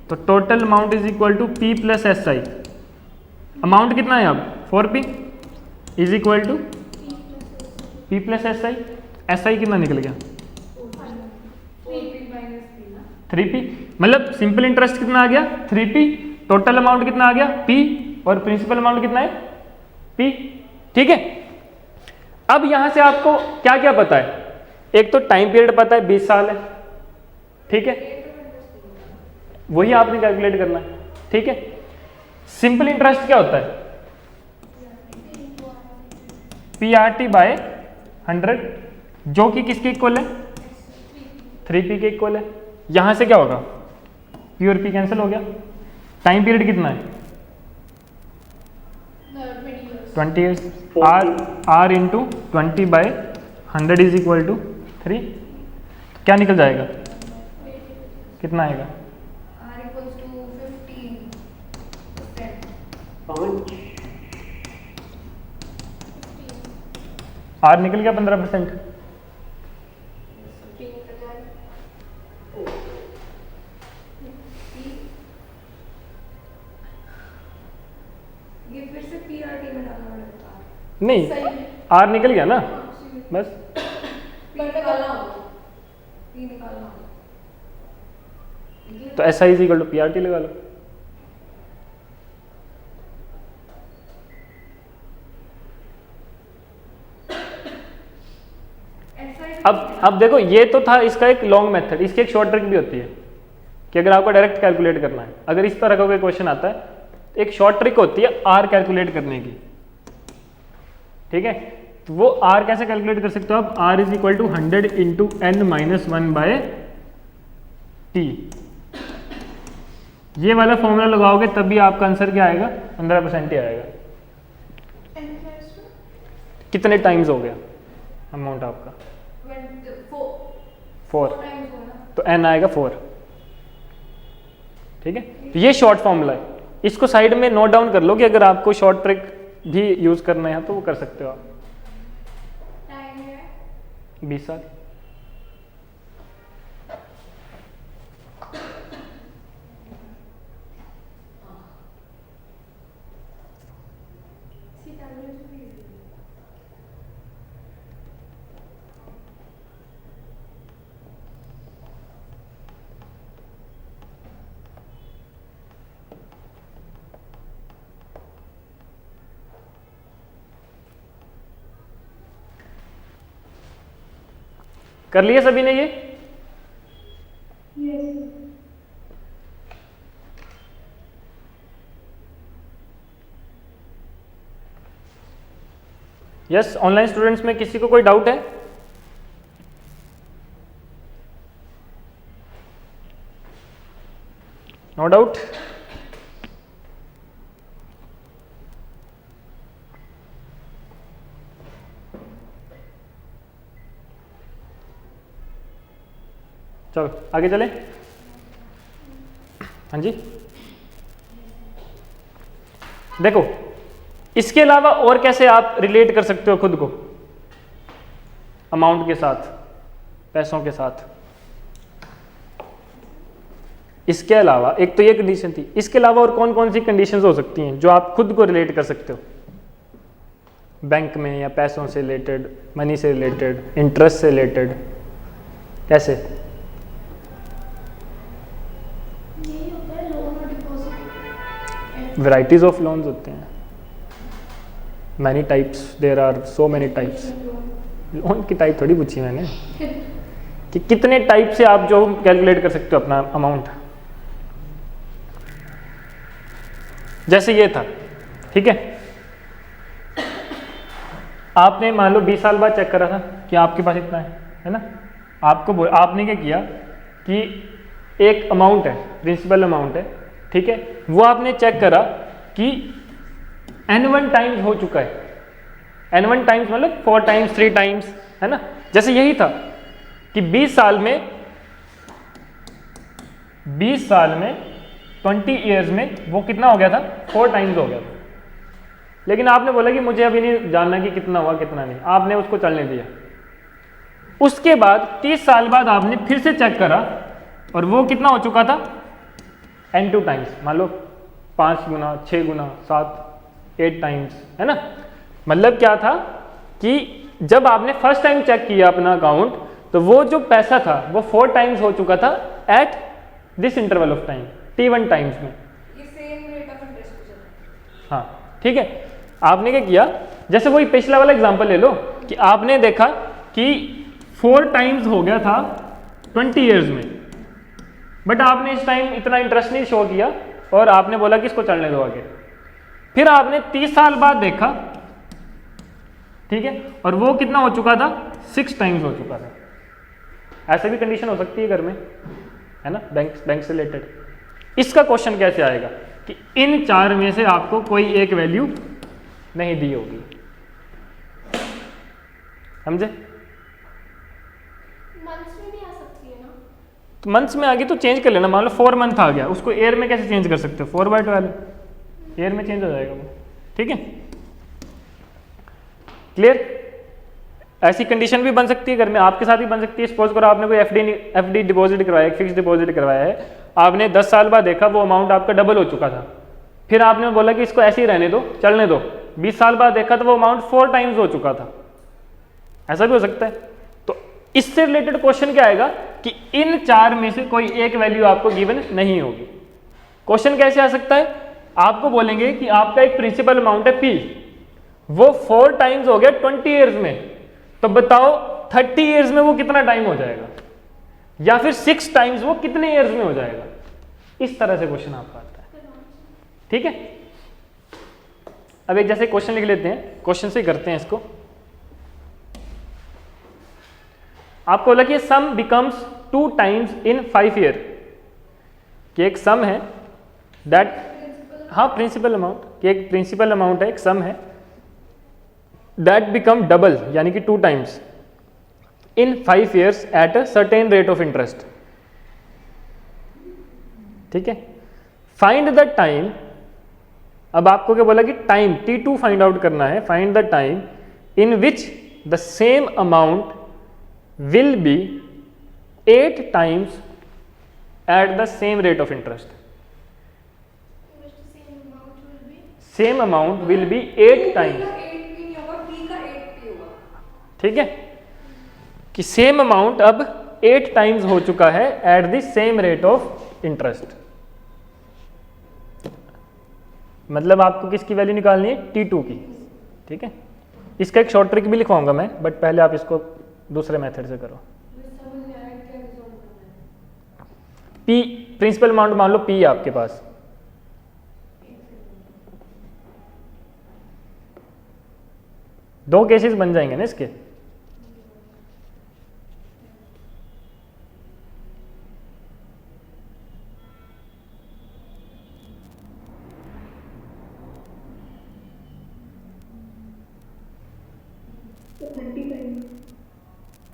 Speaker 1: तो total amount is equal to P plus SI। Amount कितना है अब, 4P is equal to P plus SI। SI कितना निकल गया, 3P, मतलब सिंपल इंटरेस्ट कितना आ गया, 3P, टोटल अमाउंट कितना आ गया, P, और प्रिंसिपल अमाउंट कितना है, P। ठीक है, अब यहां से आपको क्या क्या पता है, एक तो टाइम पीरियड पता है 20 साल है। ठीक है, वही आपने कैलकुलेट करना है। ठीक है, सिंपल इंटरेस्ट क्या होता है, PRT बाय 100, जो कि किसके इक्वल है, 3P के इक्वल है। यहां से क्या होगा, P और P कैंसिल हो गया। टाइम पीरियड कितना है, 20 years. R into 20 by 100 is equal to 3। क्या निकल जाएगा, कितना आएगा,
Speaker 2: R equals to 15%.
Speaker 1: R निकल गया 15%।
Speaker 2: ये फिर से PRT में डालना पड़ेगा।
Speaker 1: नहीं, R निकल गया ना, बस।
Speaker 2: P निकालना होगा, P निकालना होगा।
Speaker 1: तो SI is equal to PRT लगा लो। अब देखो, ये तो था इसका एक लॉन्ग मेथड, इसकी एक शॉर्ट ट्रिक भी होती है कि अगर आपको डायरेक्ट कैलकुलेट करना है, अगर इस तरह का कोई क्वेश्चन आता है, एक शॉर्ट ट्रिक होती है R कैलकुलेट करने की। ठीक है, तो वो R कैसे कैलकुलेट कर सकते हो आप, R is equal to 100 into N minus 1 by T। ये वाला फॉर्मूला लगाओगे तब भी आपका आंसर क्या आएगा, 15% ही आएगा। कितने टाइम्स हो गया अमाउंट आपका? 4।
Speaker 2: टाइम्स होना।
Speaker 1: तो n आएगा 4। ठीक है, तो ये शॉर्ट फॉर्मूला है, इसको साइड में नोट डाउन कर लो कि अगर आपको शॉर्ट ट्रिक भी यूज करना है तो वो कर सकते हो आप।
Speaker 2: टाइम है
Speaker 1: 20 साल। कर लिया सभी ने ये? यस, ऑनलाइन स्टूडेंट्स में किसी को कोई डाउट है? No doubt. चलो आगे चले। हाँ जी, देखो इसके अलावा और कैसे आप रिलेट कर सकते हो खुद को अमाउंट के साथ, पैसों के साथ? इसके अलावा एक तो ये कंडीशन थी, इसके अलावा और कौन कौन सी कंडीशंस हो सकती हैं जो आप खुद को रिलेट कर सकते हो बैंक में, या पैसों से रिलेटेड, मनी से रिलेटेड, इंटरेस्ट से रिलेटेड? कैसे?
Speaker 3: यही होता है लोन और डिपॉजिट।
Speaker 1: वैराइटीज ऑफ लोन्स होते हैं, many types, there are so many types. Loan की टाइप थोड़ी पूछी मैंने कि कितने टाइप से आप जो कैलकुलेट कर सकते हो अपना अमाउंट। जैसे ये था, ठीक है, आपने मान लो 20 साल बाद चेक करा था कि आपके पास इतना है ना, आपने क्या किया कि एक अमाउंट है, प्रिंसिपल अमाउंट है, ठीक है, वो आपने चेक करा कि n1 टाइम्स हो चुका है। n1 टाइम्स मतलब 4 टाइम्स 3 टाइम्स, है ना। जैसे यही था कि 20 साल में 20 ईयर्स में वो कितना हो गया था, 4 टाइम्स हो गया था। लेकिन आपने बोला कि मुझे अभी नहीं जानना कि कितना हुआ कितना नहीं, आपने उसको चलने दिया। उसके बाद 30 साल बाद आपने फिर से चेक करा और वो कितना हो चुका था, n2 टाइम्स, मान लो 5 गुना 6 गुना 7 8 टाइम्स, है ना। मतलब क्या था कि जब आपने फर्स्ट टाइम चेक किया अपना अकाउंट तो वो जो पैसा था वो 4 टाइम्स हो चुका था at this interval of time, t1 times में।
Speaker 2: ये सेम रेट ऑफ इंटरेस्ट पे चल रहा है।
Speaker 1: हाँ ठीक है, आपने क्या किया, जैसे वही पिछला वाला एग्जांपल ले लो कि आपने देखा कि 4 टाइम्स हो गया था 20 ईयर्स में, बट आपने इस टाइम इतना इंटरेस्ट नहीं शो किया और आपने बोला कि इसको चलने दो आगे। फिर आपने 30 साल बाद देखा, ठीक है, और वो कितना हो चुका था, 6 टाइम्स हो चुका था। ऐसे भी कंडीशन हो सकती है घर में, है ना, बैंक से रिलेटेड। इसका क्वेश्चन कैसे आएगा कि इन 4 में से आपको कोई एक वैल्यू नहीं दी होगी, समझे।
Speaker 3: मंथ्स में भी आ सकती है ना,
Speaker 1: तो मंथ्स में आ गई तो चेंज कर लेना। मान लो 4 मंथ आ गया, उसको ईयर में कैसे चेंज कर सकते हो, 4/12 ईयर में चेंज हो जाएगा वो, ठीक है। क्लियर। ऐसी कंडीशन भी बन सकती है घर में, आपके साथ भी बन सकती है। सपोज करो आपने कोई एफडी डिपॉजिट करवाया, फिक्स डिपॉजिट करवाया है, आपने 10 साल बाद देखा वो अमाउंट आपका डबल हो चुका था, फिर आपने बोला कि इसको ऐसे ही रहने दो, चलने दो। 20 साल बाद देखा तो वो अमाउंट 4 टाइम्स हो चुका था। ऐसा भी हो सकता है। तो इससे रिलेटेड क्वेश्चन क्या आएगा कि इन 4 में से कोई एक वैल्यू आपको गिवन नहीं होगी। क्वेश्चन कैसे आ सकता है, आपको बोलेंगे कि आपका एक प्रिंसिपल अमाउंट है P, वो 4 टाइम्स हो गया 20 ईयर्स में, तो बताओ 30 ईयर्स में वो कितना टाइम हो जाएगा, या फिर 6 टाइम्स वो कितने ईयर्स में हो जाएगा। इस तरह से क्वेश्चन आपका आता है, ठीक है। अब एक जैसे क्वेश्चन लिख लेते हैं, क्वेश्चन से करते हैं इसको। आपको बोला कि सम बिकम्स 2 टाइम्स इन 5 ईयर, कि एक सम है दैट, हाँ प्रिंसिपल अमाउंट, कि एक प्रिंसिपल अमाउंट है, एक सम है दैट बिकम डबल यानी कि 2 times in 5 years at a certain rate of interest. ठीक है, फाइंड द टाइम, अब आपको क्या बोला कि टाइम T2 फाइंड आउट करना है, find the time in which the same amount will be 8 times at the same rate of interest.
Speaker 3: which the same amount will be
Speaker 1: same amount will be 8 times,
Speaker 2: 8p नहीं होगा, p का 8p होगा।
Speaker 1: ठीक है, कि सेम अमाउंट अब 8 टाइम्स हो चुका है at the same rate of interest. मतलब आपको किसकी वैल्यू निकालनी है, T2 की। ठीक है, इसका एक शॉर्ट ट्रिक भी लिखवाऊंगा मैं, बट पहले आप इसको दूसरे मेथड से करो। P प्रिंसिपल अमाउंट मान लो P है आपके पास, दो केसेस बन जाएंगे ना इसके।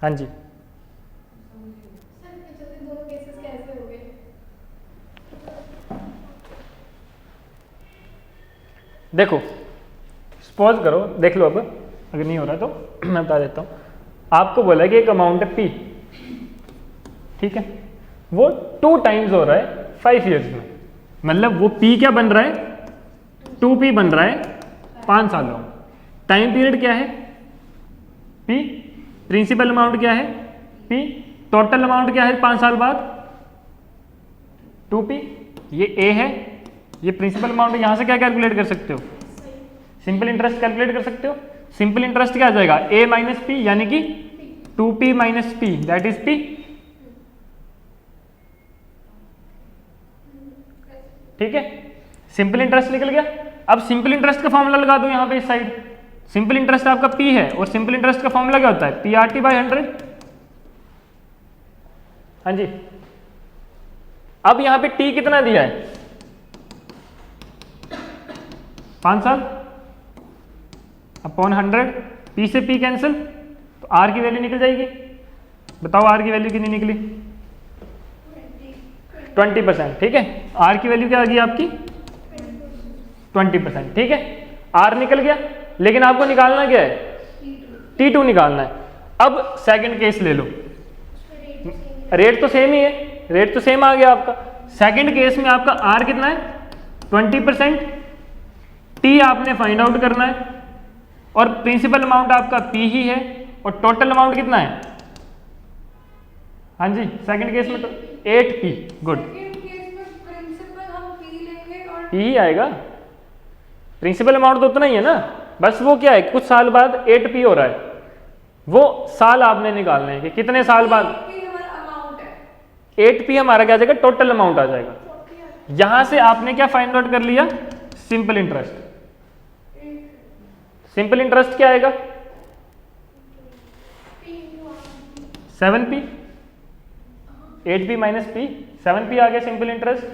Speaker 1: हाँ जी,
Speaker 3: सर चलते दोनों केसेस कैसे हो गए?
Speaker 1: देखो सपोज करो, देख लो अब अगर नहीं हो रहा तो मैं बता देता हूँ। आपको बोला कि एक अमाउंट है P, ठीक है, वो 2 टाइम्स हो रहा है 5 years में, मतलब वो P क्या बन रहा है, 2P बन रहा है 5 सालों। टाइम पीरियड क्या है P, प्रिंसिपल अमाउंट क्या है P, टोटल अमाउंट क्या है 5 साल बाद 2P। ये A है, ये प्रिंसिपल अमाउंट है, यहां से क्या कैलकुलेट कर सकते हो, सिंपल इंटरेस्ट कैलकुलेट कर सकते हो। सिंपल इंटरेस्ट क्या आ जाएगा, A माइनस P यानी कि 2P minus P that is P। ठीक है, सिंपल इंटरेस्ट निकल गया। अब सिंपल इंटरेस्ट का फॉर्मूला लगा दो यहां पे इस साइड। सिंपल इंटरेस्ट आपका P है और सिंपल इंटरेस्ट का फॉर्मूला क्या होता है, PRT बाय 100। हाँ जी, अब यहां पे T कितना दिया है, 5 साल अपॉन 100, P से P कैंसिल, तो R की वैल्यू निकल जाएगी। बताओ R की वैल्यू कितनी निकली, 20%। ठीक है, R की वैल्यू क्या आ गई आपकी 20%। ठीक है, R निकल गया, लेकिन आपको निकालना क्या है, T2 निकालना है। अब सेकंड केस ले लो, रेट तो सेम ही है, रेट तो सेम आ गया आपका। सेकंड केस में आपका R कितना है 20%, T आपने फाइंड आउट करना है और प्रिंसिपल अमाउंट आपका P ही है और टोटल अमाउंट कितना है, हाँ जी सेकंड केस में तो 8P। गुड,
Speaker 2: सेकंड केस में प्रिंसिपल हम p लेंगे और
Speaker 1: P ही आएगा, प्रिंसिपल अमाउंट तो उतना ही है ना, बस वो क्या है कुछ साल बाद 8P हो रहा है, वो साल आपने निकालने हैं कि कितने साल बाद।
Speaker 2: p हमारा अमाउंट है,
Speaker 1: 8P हमारा क्या आ जाएगा, टोटल अमाउंट आ जाएगा। यहां से आपने क्या फाइंड आउट कर लिया, सिंपल इंटरेस्ट। सिंपल इंटरेस्ट क्या आएगा, 7P, 8P minus P, 7P आ गया सिंपल इंटरेस्ट।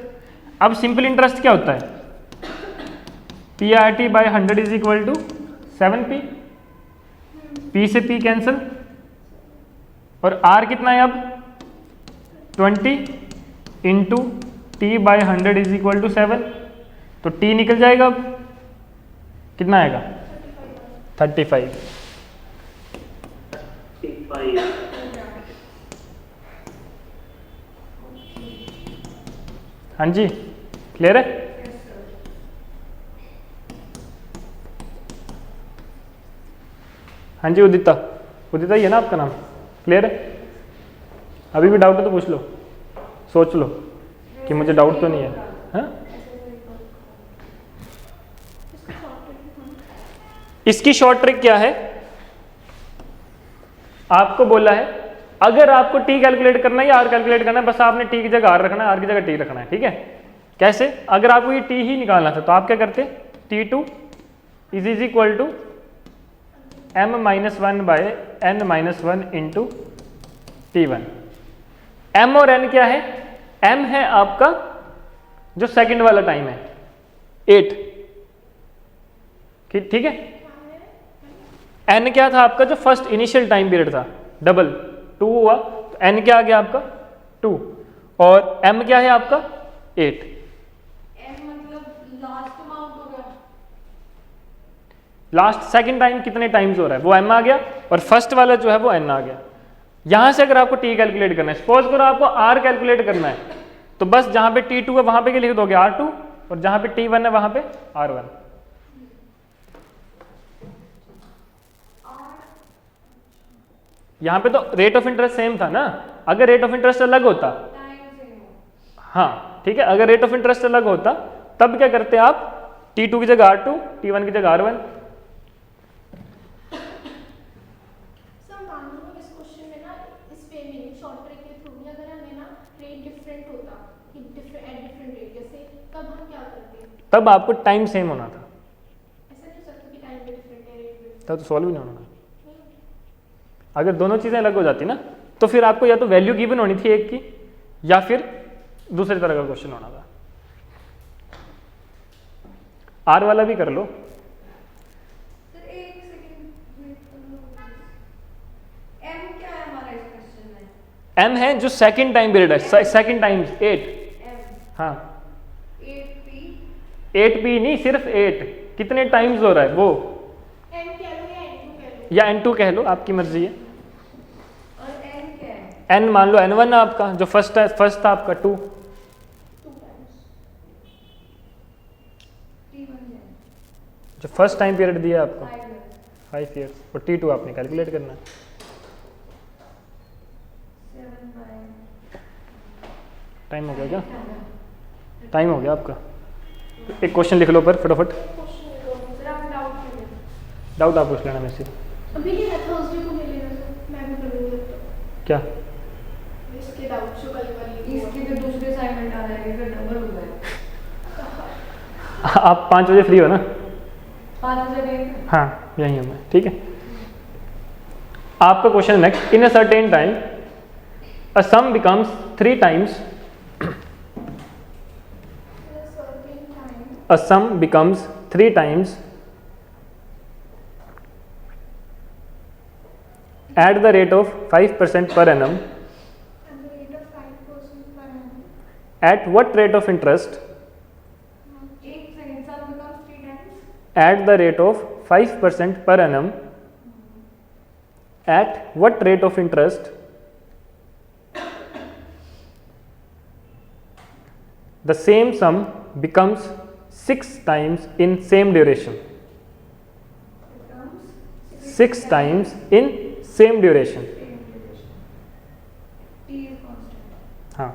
Speaker 1: अब सिंपल इंटरेस्ट क्या होता है, PRT by 100 is equal to 7P, P से P कैंसिल और R कितना है अब 20 into T by 100 is equal to 7, तो T निकल जाएगा। अब कितना आएगा 35। हाँ जी क्लियर है। हाँ जी उदिता, उदिता ही है ना आपका नाम, क्लियर है। अभी भी डाउट है तो पूछ लो, सोच लो कि मुझे डाउट तो नहीं है। हाँ? इसकी शॉर्ट ट्रिक क्या है, आपको बोला है अगर आपको T कैलकुलेट करना है या R कैलकुलेट करना है, बस आपने T की जगह R रखना है, R की जगह T रखना है। ठीक है, कैसे, अगर आपको ये T ही निकालना था तो आप क्या करते, T2 is equal to m-1 by n-1 into T1। m और n क्या है, m है आपका जो सेकंड वाला टाइम है 8, ठीक है, एन क्या था आपका जो फर्स्ट इनिशियल टाइम पीरियड था, डबल 2 हुआ तो एन क्या आ गया आपका 2, और एम क्या है आपका 8।
Speaker 2: एम मतलब लास्ट अमाउंट हो गया।
Speaker 1: लास्ट सेकंड टाइम कितने टाइम्स हो रहा है वो एम आ गया, और फर्स्ट वाला जो है वो एन आ गया। यहां से अगर आपको टी कैलकुलेट करना है, सपोज करो आपको आर कैलकुलेट करना है, तो बस जहां पे T2 है वहां पे क्या लिख दोगे R2, और जहां पे T1 है वहां पे R1। यहां पे तो रेट ऑफ इंटरेस्ट सेम था ना, अगर रेट ऑफ इंटरेस्ट अलग होता,
Speaker 2: टाइम सेम हो।
Speaker 1: हाँ ठीक है, अगर रेट ऑफ इंटरेस्ट अलग होता तब क्या करते आप, T2 की जगह R2, T1 की जगह R1।
Speaker 3: सर मान लो इस क्वेश्चन में ना इस वे में शॉर्ट ट्रिक के थ्रू भी अगर हमें ना रेट डिफरेंट होता कि डिफरेंट एट डिफरेंट रेट, जैसे तब हम क्या करते?
Speaker 1: तब आपको टाइम सेम होना था,
Speaker 3: ऐसा नहीं हो सकता कि टाइम भी डिफरेंट है रेट भी।
Speaker 1: तब तो सॉल्व ही नहीं होना था। अगर दोनों चीजें अलग हो जाती ना तो फिर आपको या तो वैल्यू गिवन होनी थी एक की, या फिर दूसरी तरह का क्वेश्चन होना था। आर वाला भी कर लो।
Speaker 2: सर एक सेकंड वेट कर लो। एम क्या है हमारा इस क्वेश्चन में?
Speaker 1: एम है जो सेकंड टाइम पीरियड है, सेकंड टाइम्स 8।
Speaker 2: एम
Speaker 1: हाँ
Speaker 2: 8p
Speaker 1: 8p नहीं, सिर्फ 8 कितने टाइम्स हो रहा है वो,
Speaker 3: एम कह लो या एन कह लो।
Speaker 1: या N2 कह लो, आपकी मर्जी है।
Speaker 2: और एन क्या है?
Speaker 1: N मान लो N1 है आपका, जो फर्स्ट है, फर्स्ट था आपका 2,
Speaker 3: 2 टाइम्स
Speaker 2: T1 क्या है?
Speaker 1: जो फर्स्ट टाइम पीरियड दिया है आपको
Speaker 2: 5 years
Speaker 1: 5 ईयर्स, और T2 आपने कैलकुलेट करना है।
Speaker 2: 7 by
Speaker 1: टाइम हो गया क्या, टाइम हो गया आपका। एक क्वेश्चन लिख लो पर फटाफट,
Speaker 3: क्वेश्चन दो सर, आप डाउट कर लेना।
Speaker 1: डाउट आप पूछ लेना मेरे से।
Speaker 3: अभी नहीं, थर्सडे को ले लेना सर, मैं भी कर लूँगी तो
Speaker 1: क्या
Speaker 3: इसके डाउट जो कल वाली
Speaker 2: इसकी तो दूसरे असाइनमेंट आ जाएगी, फिर डबल हो जाएगा।
Speaker 1: आप 5 बजे फ्री हो ना?
Speaker 2: 5 बजे गए
Speaker 1: हाँ यही हूँ मैं, ठीक है। आपका question next, in a certain time a some becomes 3 times, a sum becomes 3 times at the rate of 5% per annum.
Speaker 3: at the rate of 5% per annum.
Speaker 1: At what rate of interest?
Speaker 2: एक second, some becomes 3 times
Speaker 1: At the rate of 5% per annum. At what rate of interest the same sum becomes 6 times in same duration?
Speaker 2: Becomes
Speaker 1: 6 times in same duration.
Speaker 2: T is constant।
Speaker 1: हाँ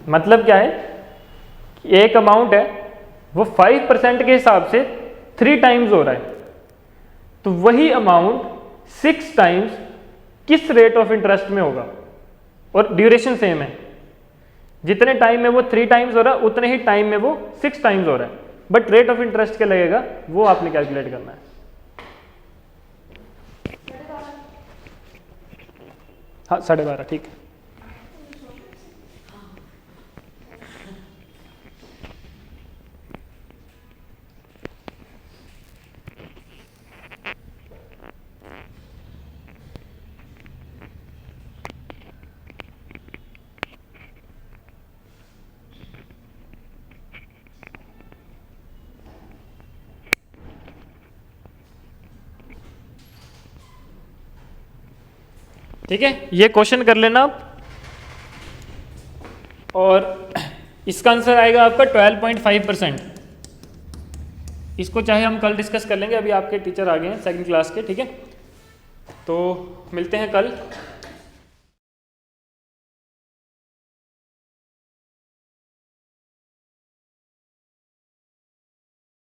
Speaker 1: मतलब क्या है कि एक अमाउंट है वो 5% के हिसाब से 3 टाइम्स हो रहा है, तो वही अमाउंट 6 टाइम्स किस रेट ऑफ इंटरेस्ट में होगा, और ड्यूरेशन सेम है। जितने टाइम में वो 3 टाइम्स हो रहा है उतने ही टाइम में वो 6 टाइम्स हो रहा है, बट रेट ऑफ इंटरेस्ट क्या लगेगा वो आपने कैलकुलेट करना है। हाँ 12.5 ठीक है। ठीक है, ये क्वेश्चन कर लेना आप, और इसका आंसर आएगा आपका 12.5%। इसको चाहे हम कल डिस्कस कर लेंगे, अभी आपके टीचर आ गए हैं सेकंड क्लास के, ठीक है। तो मिलते हैं कल।